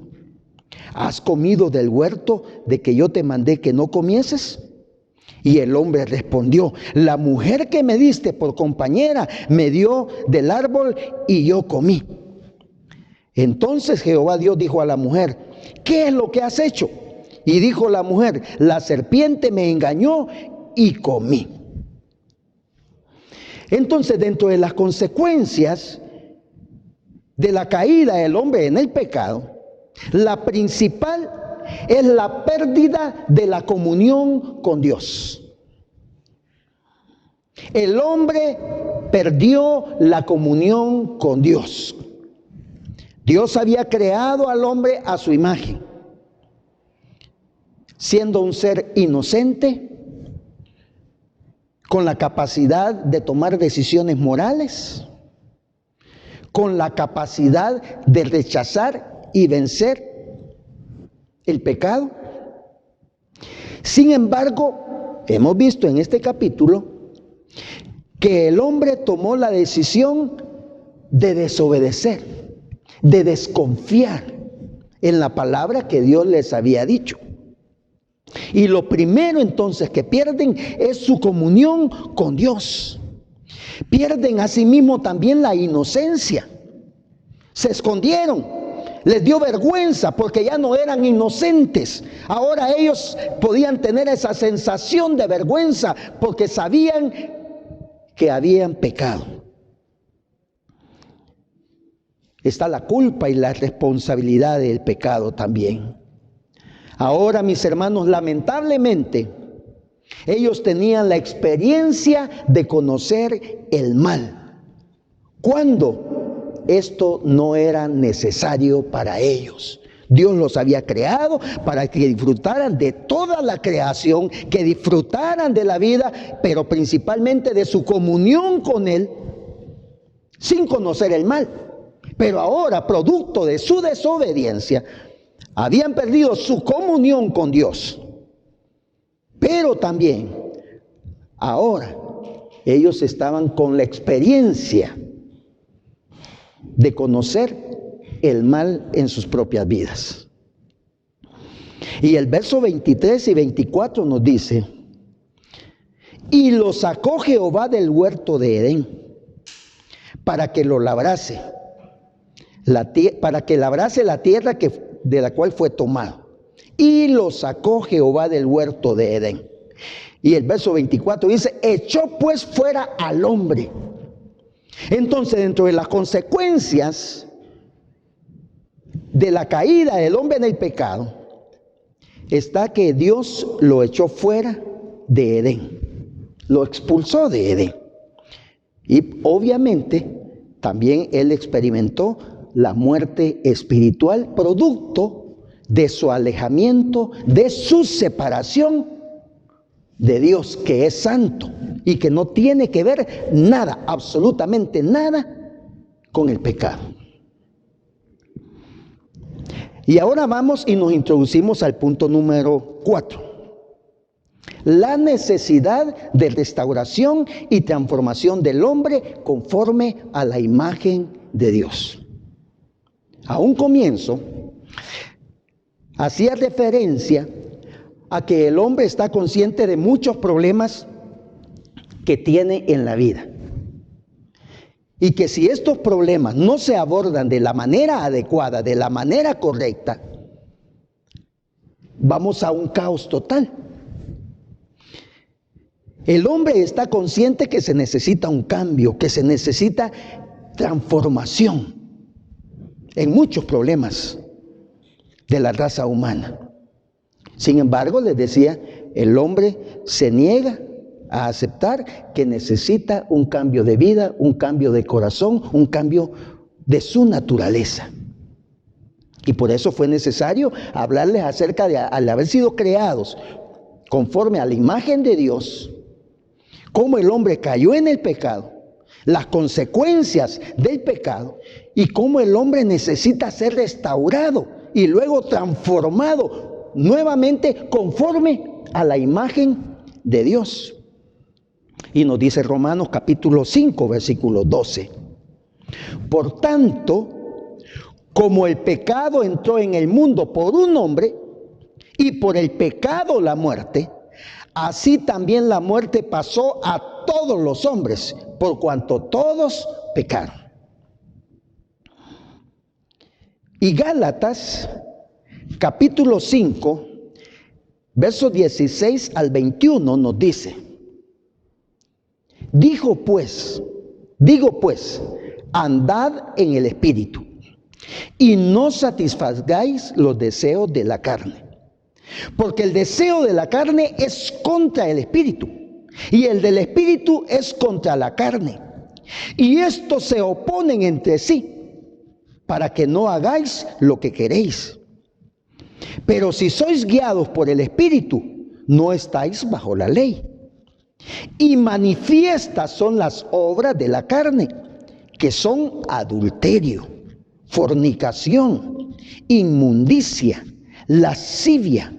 ¿Has comido del huerto de que yo te mandé que no comieses? Y el hombre respondió: la mujer que me diste por compañera me dio del árbol y yo comí. Entonces Jehová Dios dijo a la mujer: ¿qué es lo que has hecho? Y dijo la mujer: la serpiente me engañó y comí. Entonces, dentro de las consecuencias de la caída del hombre en el pecado, la principal es la pérdida de la comunión con Dios. El hombre perdió la comunión con Dios. Dios había creado al hombre a su imagen, siendo un ser inocente, con la capacidad de tomar decisiones morales, con la capacidad de rechazar y vencer el pecado. Sin embargo, hemos visto en este capítulo que el hombre tomó la decisión de desobedecer, de desconfiar en la palabra que Dios les había dicho. Y lo primero entonces que pierden es su comunión con Dios. Pierden asimismo también la inocencia. Se escondieron, les dio vergüenza porque ya no eran inocentes. Ahora ellos podían tener esa sensación de vergüenza porque sabían que habían pecado. Está la culpa y la responsabilidad del pecado también. Ahora, mis hermanos, lamentablemente, ellos tenían la experiencia de conocer el mal, cuando esto no era necesario para ellos. Dios los había creado para que disfrutaran de toda la creación, que disfrutaran de la vida, pero principalmente de su comunión con Él, sin conocer el mal. Pero ahora, producto de su desobediencia, habían perdido su comunión con Dios. Pero también, ahora, ellos estaban con la experiencia de conocer el mal en sus propias vidas. Y el verso 23 y 24 nos dice: y lo sacó Jehová del huerto de Edén para que lo labrase, para que labrase la tierra de la cual fue tomado. Y lo sacó Jehová del huerto de Edén. Y el verso 24 dice: echó pues fuera al hombre. Entonces, dentro de las consecuencias de la caída del hombre en el pecado, está que Dios lo echó fuera de Edén, lo expulsó de Edén. Y obviamente también él experimentó la muerte espiritual, producto de su alejamiento, de su separación de Dios, que es santo y que no tiene que ver nada, absolutamente nada, con el pecado. Y ahora vamos y nos introducimos al punto número 4. La necesidad de restauración y transformación del hombre conforme a la imagen de Dios. A un comienzo, hacía referencia a que el hombre está consciente de muchos problemas que tiene en la vida. Y que si estos problemas no se abordan de la manera adecuada, de la manera correcta, vamos a un caos total. El hombre está consciente que se necesita un cambio, que se necesita transformación en muchos problemas de la raza humana. Sin embargo, les decía, el hombre se niega a aceptar que necesita un cambio de vida, un cambio de corazón, un cambio de su naturaleza. Y por eso fue necesario hablarles acerca de, al haber sido creados conforme a la imagen de Dios, cómo el hombre cayó en el pecado, las consecuencias del pecado y cómo el hombre necesita ser restaurado y luego transformado nuevamente conforme a la imagen de Dios. Y nos dice Romanos capítulo 5, versículo 12. Por tanto, como el pecado entró en el mundo por un hombre, y por el pecado la muerte, así también la muerte pasó a todos los hombres, por cuanto todos pecaron. Y Gálatas, capítulo 5, versos 16 al 21 nos dice: digo pues, andad en el Espíritu, y no satisfagáis los deseos de la carne. Porque el deseo de la carne es contra el Espíritu, y el del Espíritu es contra la carne. Y estos se oponen entre sí, para que no hagáis lo que queréis. Pero si sois guiados por el Espíritu, no estáis bajo la ley. Y manifiestas son las obras de la carne, que son adulterio, fornicación, inmundicia, lascivia,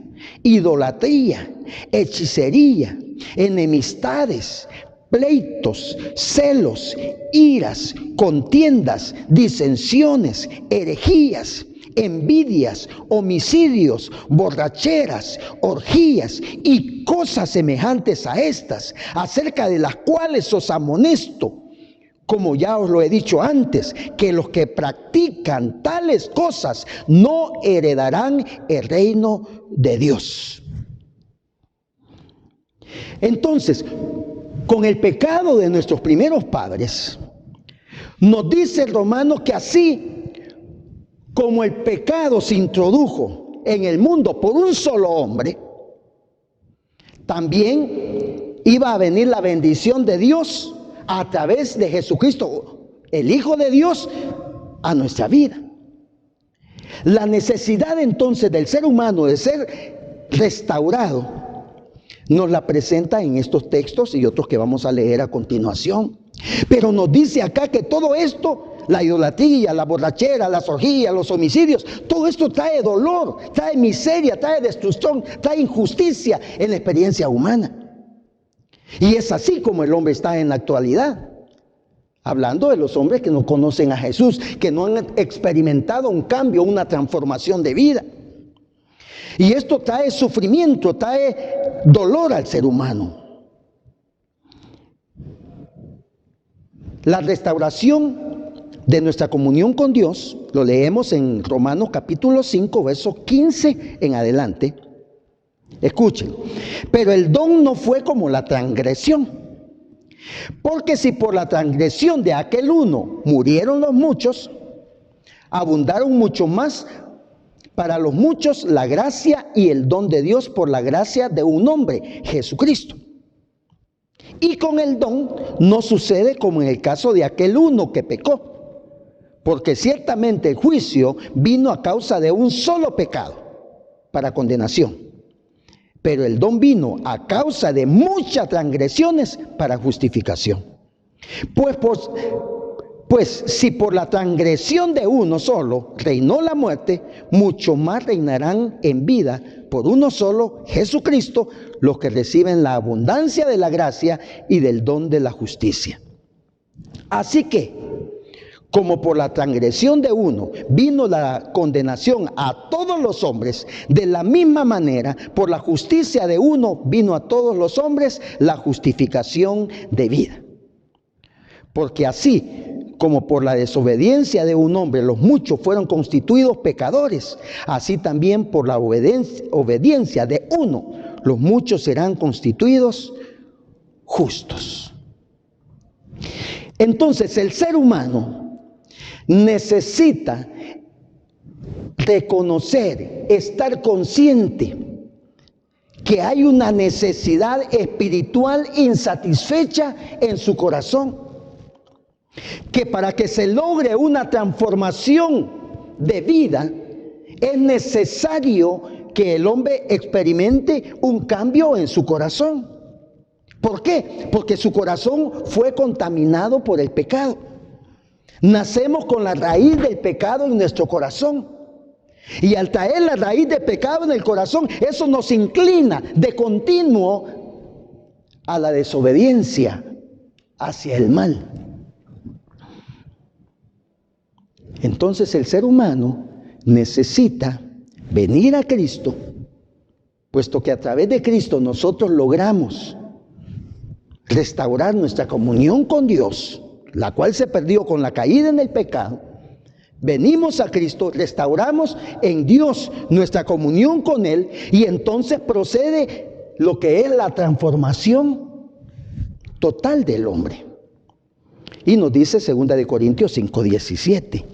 idolatría, hechicería, enemistades, pleitos, celos, iras, contiendas, disensiones, herejías, envidias, homicidios, borracheras, orgías y cosas semejantes a estas, acerca de las cuales os amonesto, como ya os lo he dicho antes, que los que practican tales cosas no heredarán el reino de Dios. Entonces, con el pecado de nuestros primeros padres, nos dice el Romano que así como el pecado se introdujo en el mundo por un solo hombre, también iba a venir la bendición de Dios a través de Jesucristo, el Hijo de Dios, a nuestra vida. La necesidad entonces del ser humano de ser restaurado nos la presenta en estos textos y otros que vamos a leer a continuación. Pero nos dice acá que todo esto, la idolatría, la borrachera, las orgías, los homicidios, todo esto trae dolor, trae miseria, trae destrucción, trae injusticia en la experiencia humana. Y es así como el hombre está en la actualidad. Hablando de los hombres que no conocen a Jesús, que no han experimentado un cambio, una transformación de vida. Y esto trae sufrimiento, trae dolor al ser humano. La restauración de nuestra comunión con Dios, lo leemos en Romanos capítulo 5, verso 15 en adelante. Escuchen, pero el don no fue como la transgresión. Porque si por la transgresión de aquel uno murieron los muchos, abundaron mucho más para los muchos la gracia y el don de Dios por la gracia de un hombre, Jesucristo. Y con el don no sucede como en el caso de aquel uno que pecó, porque ciertamente el juicio vino a causa de un solo pecado, para condenación. Pero el don vino a causa de muchas transgresiones para justificación. Pues si por la transgresión de uno solo reinó la muerte, mucho más reinarán en vida por uno solo, Jesucristo, los que reciben la abundancia de la gracia y del don de la justicia. Así que, como por la transgresión de uno vino la condenación a todos los hombres, de la misma manera, por la justicia de uno vino a todos los hombres la justificación de vida. Porque así como por la desobediencia de un hombre los muchos fueron constituidos pecadores, así también por la obediencia de uno los muchos serán constituidos justos. Entonces el ser humano necesita reconocer, estar consciente que hay una necesidad espiritual insatisfecha en su corazón, que para que se logre una transformación de vida es necesario que el hombre experimente un cambio en su corazón. ¿Por qué? Porque su corazón fue contaminado por el pecado. Nacemos con la raíz del pecado en nuestro corazón. Y al traer la raíz del pecado en el corazón, eso nos inclina de continuo a la desobediencia, hacia el mal. Entonces el ser humano necesita venir a Cristo, puesto que a través de Cristo nosotros logramos restaurar nuestra comunión con Dios, la cual se perdió con la caída en el pecado. Venimos a Cristo, restauramos en Dios nuestra comunión con Él, y entonces procede lo que es la transformación total del hombre. Y nos dice 2 de Corintios 5:17.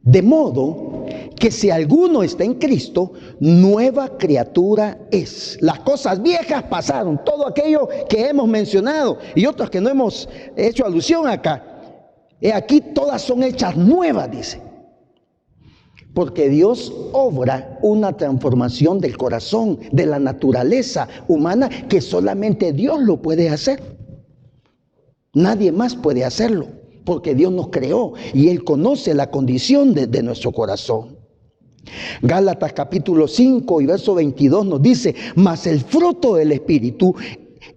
De modo que si alguno está en Cristo, nueva criatura es. Las cosas viejas pasaron, todo aquello que hemos mencionado y otras que no hemos hecho alusión acá. Aquí todas son hechas nuevas, dice. Porque Dios obra una transformación del corazón, de la naturaleza humana, que solamente Dios lo puede hacer. Nadie más puede hacerlo, porque Dios nos creó y Él conoce la condición de nuestro corazón. Gálatas capítulo 5 y verso 22 nos dice: mas el fruto del Espíritu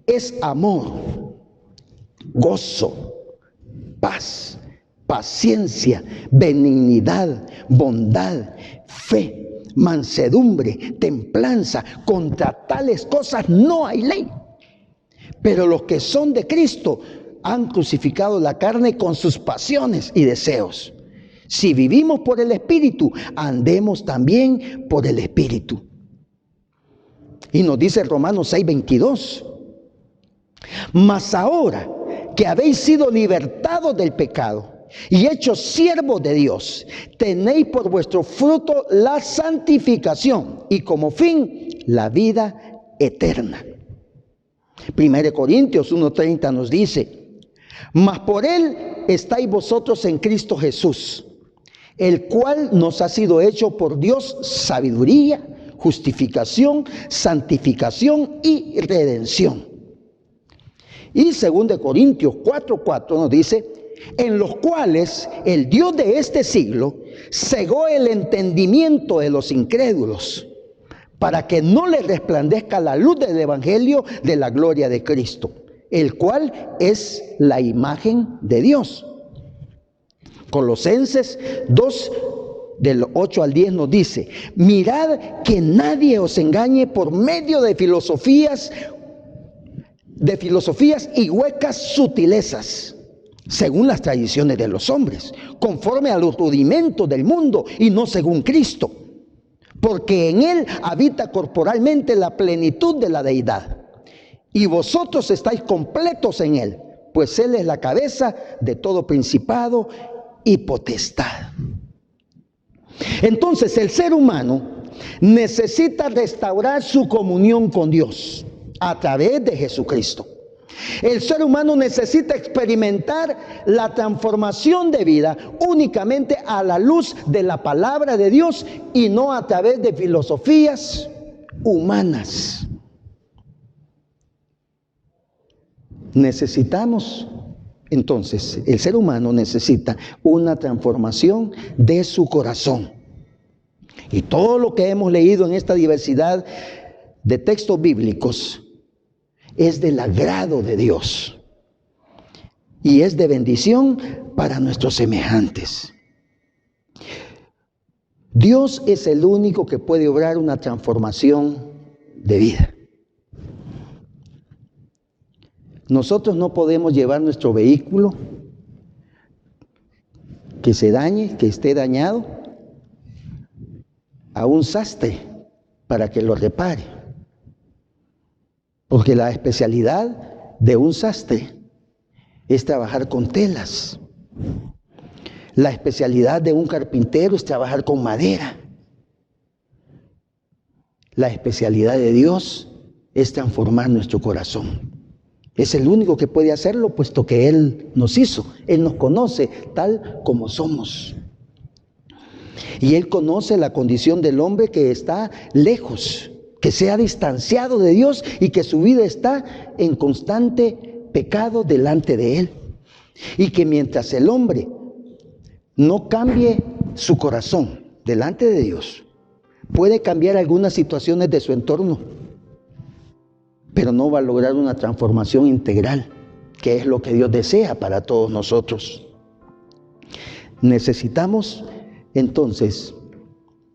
es amor, gozo, paz, paciencia, benignidad, bondad, fe, mansedumbre, templanza. Contra tales cosas no hay ley. Pero los que son de Cristo han crucificado la carne con sus pasiones y deseos. Si vivimos por el Espíritu, andemos también por el Espíritu. Y nos dice Romanos 6:22: mas ahora que habéis sido libertados del pecado y hechos siervos de Dios, tenéis por vuestro fruto la santificación y como fin la vida eterna. 1 Corintios 1:30 nos dice: mas por Él estáis vosotros en Cristo Jesús, el cual nos ha sido hecho por Dios sabiduría, justificación, santificación y redención. Y 2 Corintios 4:4 nos dice: en los cuales el Dios de este siglo cegó el entendimiento de los incrédulos, para que no les resplandezca la luz del evangelio de la gloria de Cristo, el cual es la imagen de Dios. Colosenses 2, del 8 al 10 nos dice: mirad que nadie os engañe por medio de filosofías y huecas sutilezas, según las tradiciones de los hombres, conforme a los rudimentos del mundo y no según Cristo, porque en Él habita corporalmente la plenitud de la deidad. Y vosotros estáis completos en Él, pues Él es la cabeza de todo principado y potestad. Entonces el ser humano necesita restaurar su comunión con Dios a través de Jesucristo. El ser humano necesita experimentar la transformación de vida únicamente a la luz de la palabra de Dios y no a través de filosofías humanas. Necesitamos, entonces, el ser humano necesita una transformación de su corazón. Y todo lo que hemos leído en esta diversidad de textos bíblicos es del agrado de Dios y es de bendición para nuestros semejantes. Dios es el único que puede obrar una transformación de vida. Nosotros no podemos llevar nuestro vehículo que se dañe, que esté dañado, a un sastre para que lo repare. Porque la especialidad de un sastre es trabajar con telas. La especialidad de un carpintero es trabajar con madera. La especialidad de Dios es transformar nuestro corazón. Es el único que puede hacerlo, puesto que Él nos hizo. Él nos conoce tal como somos. Y Él conoce la condición del hombre que está lejos, que se ha distanciado de Dios y que su vida está en constante pecado delante de Él. Y que mientras el hombre no cambie su corazón delante de Dios, puede cambiar algunas situaciones de su entorno, pero no va a lograr una transformación integral, que es lo que Dios desea para todos nosotros. Necesitamos entonces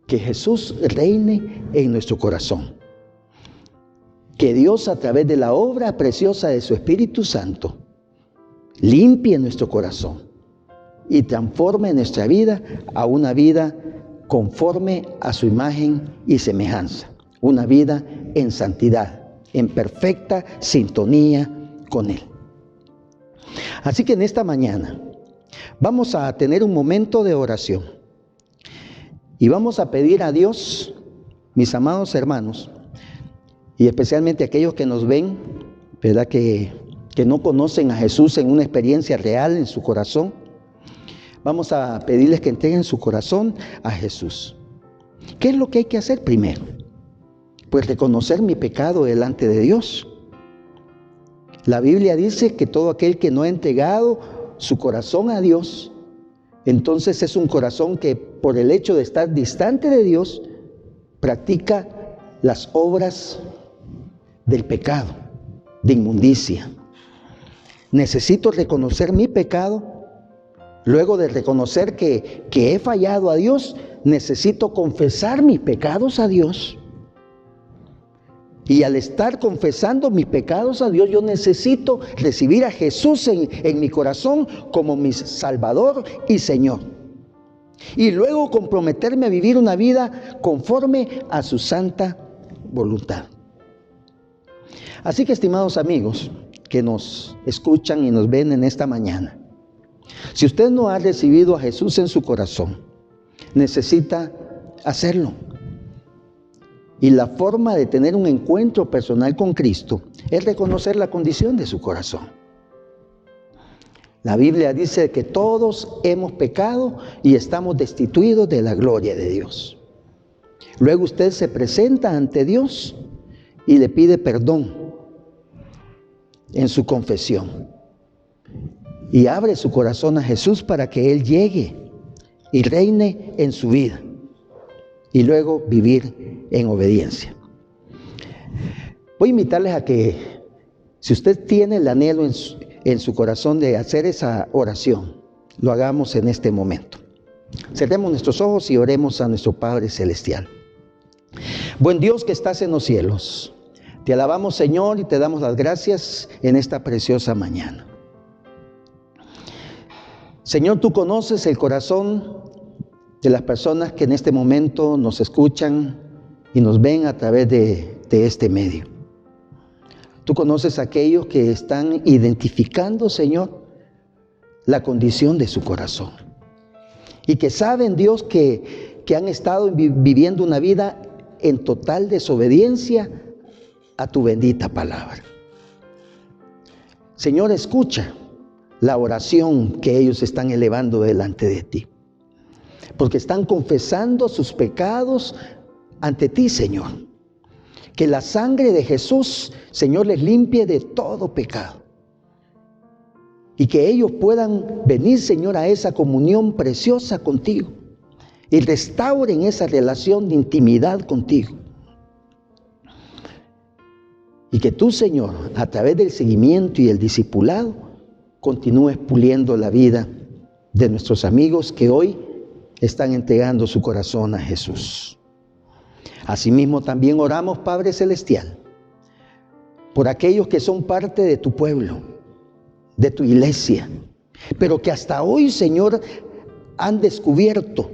que Jesús reine en nuestro corazón. Que Dios, a través de la obra preciosa de su Espíritu Santo, limpie nuestro corazón y transforme nuestra vida a una vida conforme a su imagen y semejanza. Una vida en santidad, en perfecta sintonía con Él. Así que en esta mañana vamos a tener un momento de oración y vamos a pedir a Dios, mis amados hermanos, y especialmente aquellos que nos ven, ¿verdad? Que no conocen a Jesús en una experiencia real en su corazón. Vamos a pedirles que entreguen su corazón a Jesús. ¿Qué es lo que hay que hacer primero? Pues reconocer mi pecado delante de Dios. La Biblia dice que todo aquel que no ha entregado su corazón a Dios, entonces es un corazón que por el hecho de estar distante de Dios, practica las obras del pecado, de inmundicia. Necesito reconocer mi pecado. Luego de reconocer que he fallado a Dios, necesito confesar mis pecados a Dios. Y al estar confesando mis pecados a Dios, yo necesito recibir a Jesús en mi corazón como mi Salvador y Señor. Y luego comprometerme a vivir una vida conforme a su santa voluntad. Así que, estimados amigos que nos escuchan y nos ven en esta mañana, si usted no ha recibido a Jesús en su corazón, necesita hacerlo. Y la forma de tener un encuentro personal con Cristo es reconocer la condición de su corazón. La Biblia dice que todos hemos pecado y estamos destituidos de la gloria de Dios. Luego usted se presenta ante Dios y le pide perdón en su confesión. Y abre su corazón a Jesús para que Él llegue y reine en su vida. Y luego vivir en obediencia. Voy a invitarles a que, si usted tiene el anhelo en su corazón de hacer esa oración, lo hagamos en este momento. Cerremos nuestros ojos y oremos a nuestro Padre Celestial. Buen Dios que estás en los cielos, te alabamos, Señor, y te damos las gracias en esta preciosa mañana. Señor, tú conoces el corazón de las personas que en este momento nos escuchan y nos ven a través de este medio. Tú conoces a aquellos que están identificando, Señor, la condición de su corazón. Y que saben, Dios, que han estado viviendo una vida en total desobediencia a tu bendita palabra. Señor, escucha la oración que ellos están elevando delante de ti, porque están confesando sus pecados ante ti, Señor. Que la sangre de Jesús, Señor, les limpie de todo pecado. Y que ellos puedan venir, Señor, a esa comunión preciosa contigo. Y restauren esa relación de intimidad contigo. Y que tú, Señor, a través del seguimiento y el discipulado, continúes puliendo la vida de nuestros amigos que hoy están entregando su corazón a Jesús. Asimismo también oramos, Padre Celestial, por aquellos que son parte de tu pueblo, de tu iglesia, pero que hasta hoy, Señor, han descubierto,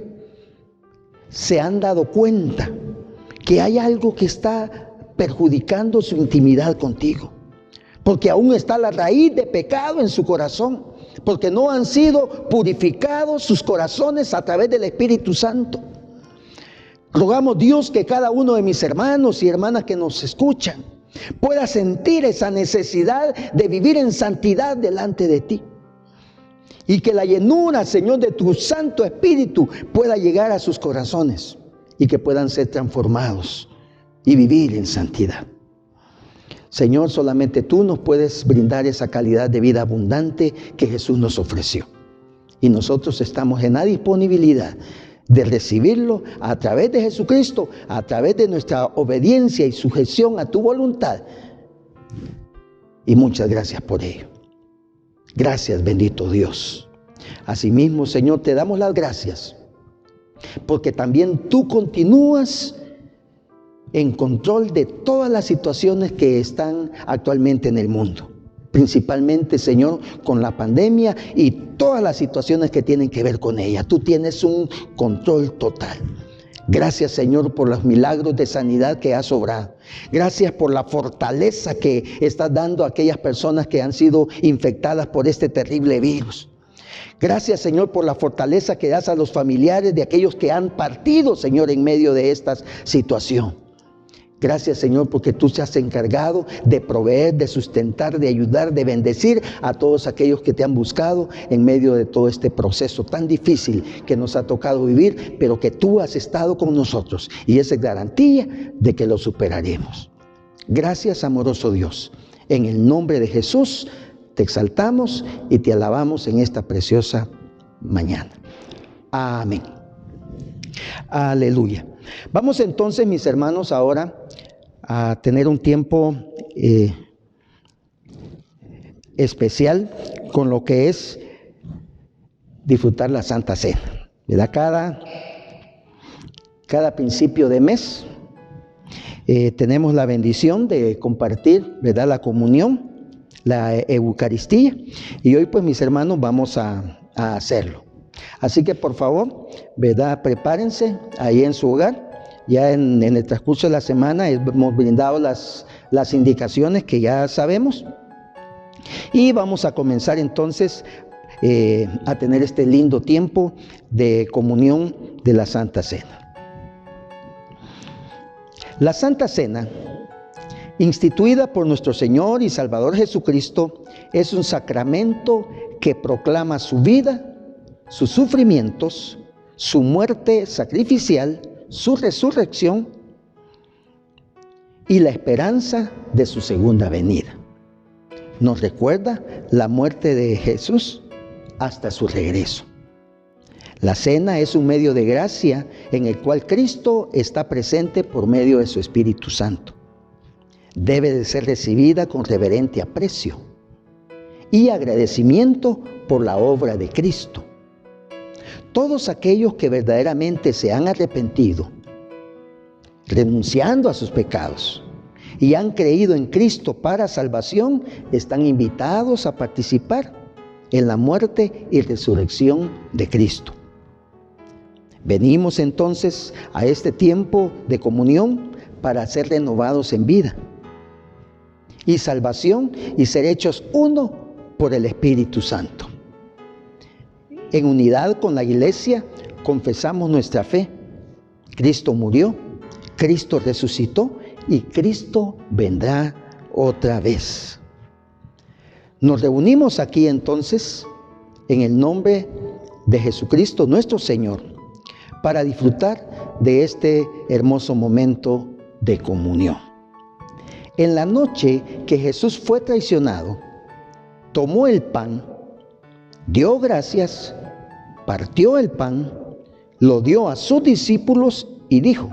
se han dado cuenta que hay algo que está perjudicando su intimidad contigo, porque aún está la raíz de pecado en su corazón, porque no han sido purificados sus corazones a través del Espíritu Santo. Rogamos, Dios, que cada uno de mis hermanos y hermanas que nos escuchan pueda sentir esa necesidad de vivir en santidad delante de ti. Y que la llenura, Señor, de tu Santo Espíritu pueda llegar a sus corazones y que puedan ser transformados y vivir en santidad. Señor, solamente tú nos puedes brindar esa calidad de vida abundante que Jesús nos ofreció. Y nosotros estamos en la disponibilidad de recibirlo a través de Jesucristo, a través de nuestra obediencia y sujeción a tu voluntad. Y muchas gracias por ello. Gracias, bendito Dios. Asimismo, Señor, te damos las gracias, porque también tú continúas en control de todas las situaciones que están actualmente en el mundo. Principalmente, Señor, con la pandemia y todas las situaciones que tienen que ver con ella. Tú tienes un control total. Gracias, Señor, por los milagros de sanidad que has obrado. Gracias por la fortaleza que estás dando a aquellas personas que han sido infectadas por este terrible virus. Gracias, Señor, por la fortaleza que das a los familiares de aquellos que han partido, Señor, en medio de esta situación. Gracias, Señor, porque tú te has encargado de proveer, de sustentar, de ayudar, de bendecir a todos aquellos que te han buscado en medio de todo este proceso tan difícil que nos ha tocado vivir, pero que tú has estado con nosotros y esa es garantía de que lo superaremos. Gracias, amoroso Dios. En el nombre de Jesús te exaltamos y te alabamos en esta preciosa mañana. Amén. Aleluya. Vamos entonces, mis hermanos, ahora a tener un tiempo especial con lo que es disfrutar la Santa Cena, ¿verdad? Cada principio de mes tenemos la bendición de compartir, ¿verdad?, la comunión, la Eucaristía, y hoy pues, mis hermanos, vamos a hacerlo. Así que por favor, ¿verdad?, prepárense ahí en su hogar. Ya en el transcurso de la semana hemos brindado las indicaciones que ya sabemos. Y vamos a comenzar entonces a tener este lindo tiempo de comunión de la Santa Cena. La Santa Cena, instituida por nuestro Señor y Salvador Jesucristo, es un sacramento que proclama su vida, sus sufrimientos, su muerte sacrificial, su resurrección y la esperanza de su segunda venida. Nos recuerda la muerte de Jesús hasta su regreso. La cena es un medio de gracia en el cual Cristo está presente por medio de su Espíritu Santo. Debe de ser recibida con reverente aprecio y agradecimiento por la obra de Cristo. Todos aquellos que verdaderamente se han arrepentido, renunciando a sus pecados y han creído en Cristo para salvación, están invitados a participar en la muerte y resurrección de Cristo. Venimos entonces a este tiempo de comunión para ser renovados en vida y salvación y ser hechos uno por el Espíritu Santo. En unidad con la Iglesia confesamos nuestra fe. Cristo murió, Cristo resucitó y Cristo vendrá otra vez. Nos reunimos aquí entonces en el nombre de Jesucristo nuestro Señor para disfrutar de este hermoso momento de comunión. En la noche que Jesús fue traicionado, tomó el pan, dio gracias, partió el pan, lo dio a sus discípulos y dijo: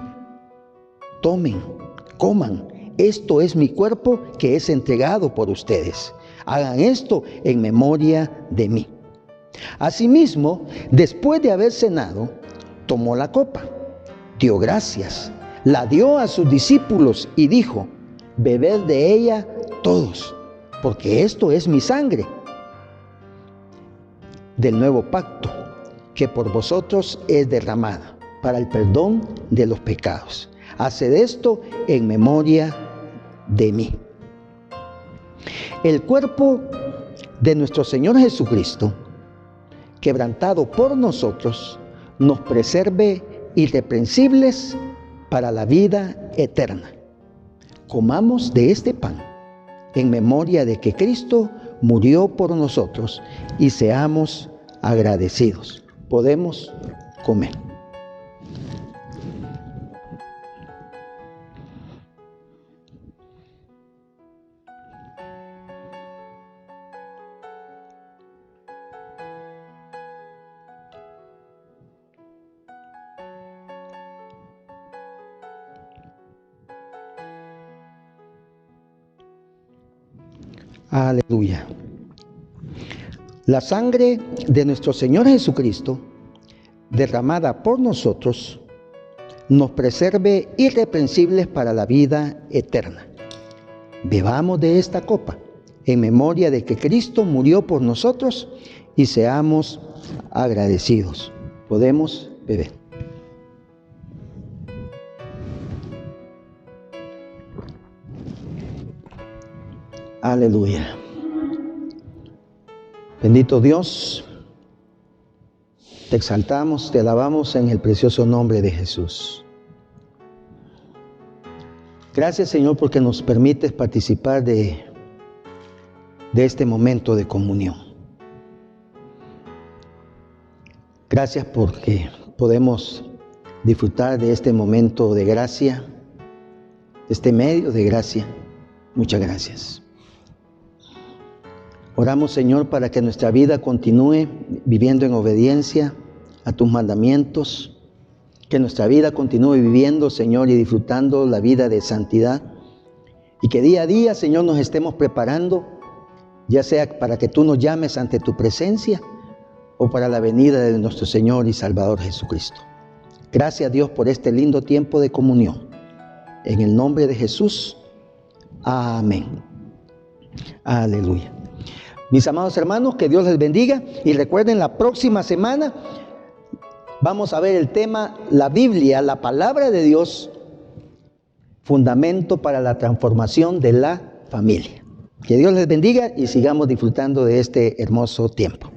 tomen, coman, esto es mi cuerpo que es entregado por ustedes. Hagan esto en memoria de mí. Asimismo, después de haber cenado, tomó la copa, dio gracias, la dio a sus discípulos y dijo: bebed de ella todos, porque esto es mi sangre del nuevo pacto, que por vosotros es derramada para el perdón de los pecados. Haced esto en memoria de mí. El cuerpo de nuestro Señor Jesucristo, quebrantado por nosotros, nos preserve irreprensibles para la vida eterna. Comamos de este pan en memoria de que Cristo murió por nosotros y seamos agradecidos. Podemos comer. Aleluya. La sangre de nuestro Señor Jesucristo, derramada por nosotros, nos preserve irreprensibles para la vida eterna. Bebamos de esta copa en memoria de que Cristo murió por nosotros y seamos agradecidos. Podemos beber. Aleluya. Bendito Dios, te exaltamos, te alabamos en el precioso nombre de Jesús. Gracias, Señor, porque nos permites participar de este momento de comunión. Gracias porque podemos disfrutar de este momento de gracia, de este medio de gracia. Muchas gracias. Oramos, Señor, para que nuestra vida continúe viviendo en obediencia a tus mandamientos, que nuestra vida continúe viviendo, Señor, y disfrutando la vida de santidad, y que día a día, Señor, nos estemos preparando, ya sea para que tú nos llames ante tu presencia o para la venida de nuestro Señor y Salvador Jesucristo. Gracias, Dios, por este lindo tiempo de comunión. En el nombre de Jesús, amén. Aleluya. Mis amados hermanos, que Dios les bendiga, y recuerden, la próxima semana vamos a ver el tema, la Biblia, la palabra de Dios, fundamento para la transformación de la familia. Que Dios les bendiga y sigamos disfrutando de este hermoso tiempo.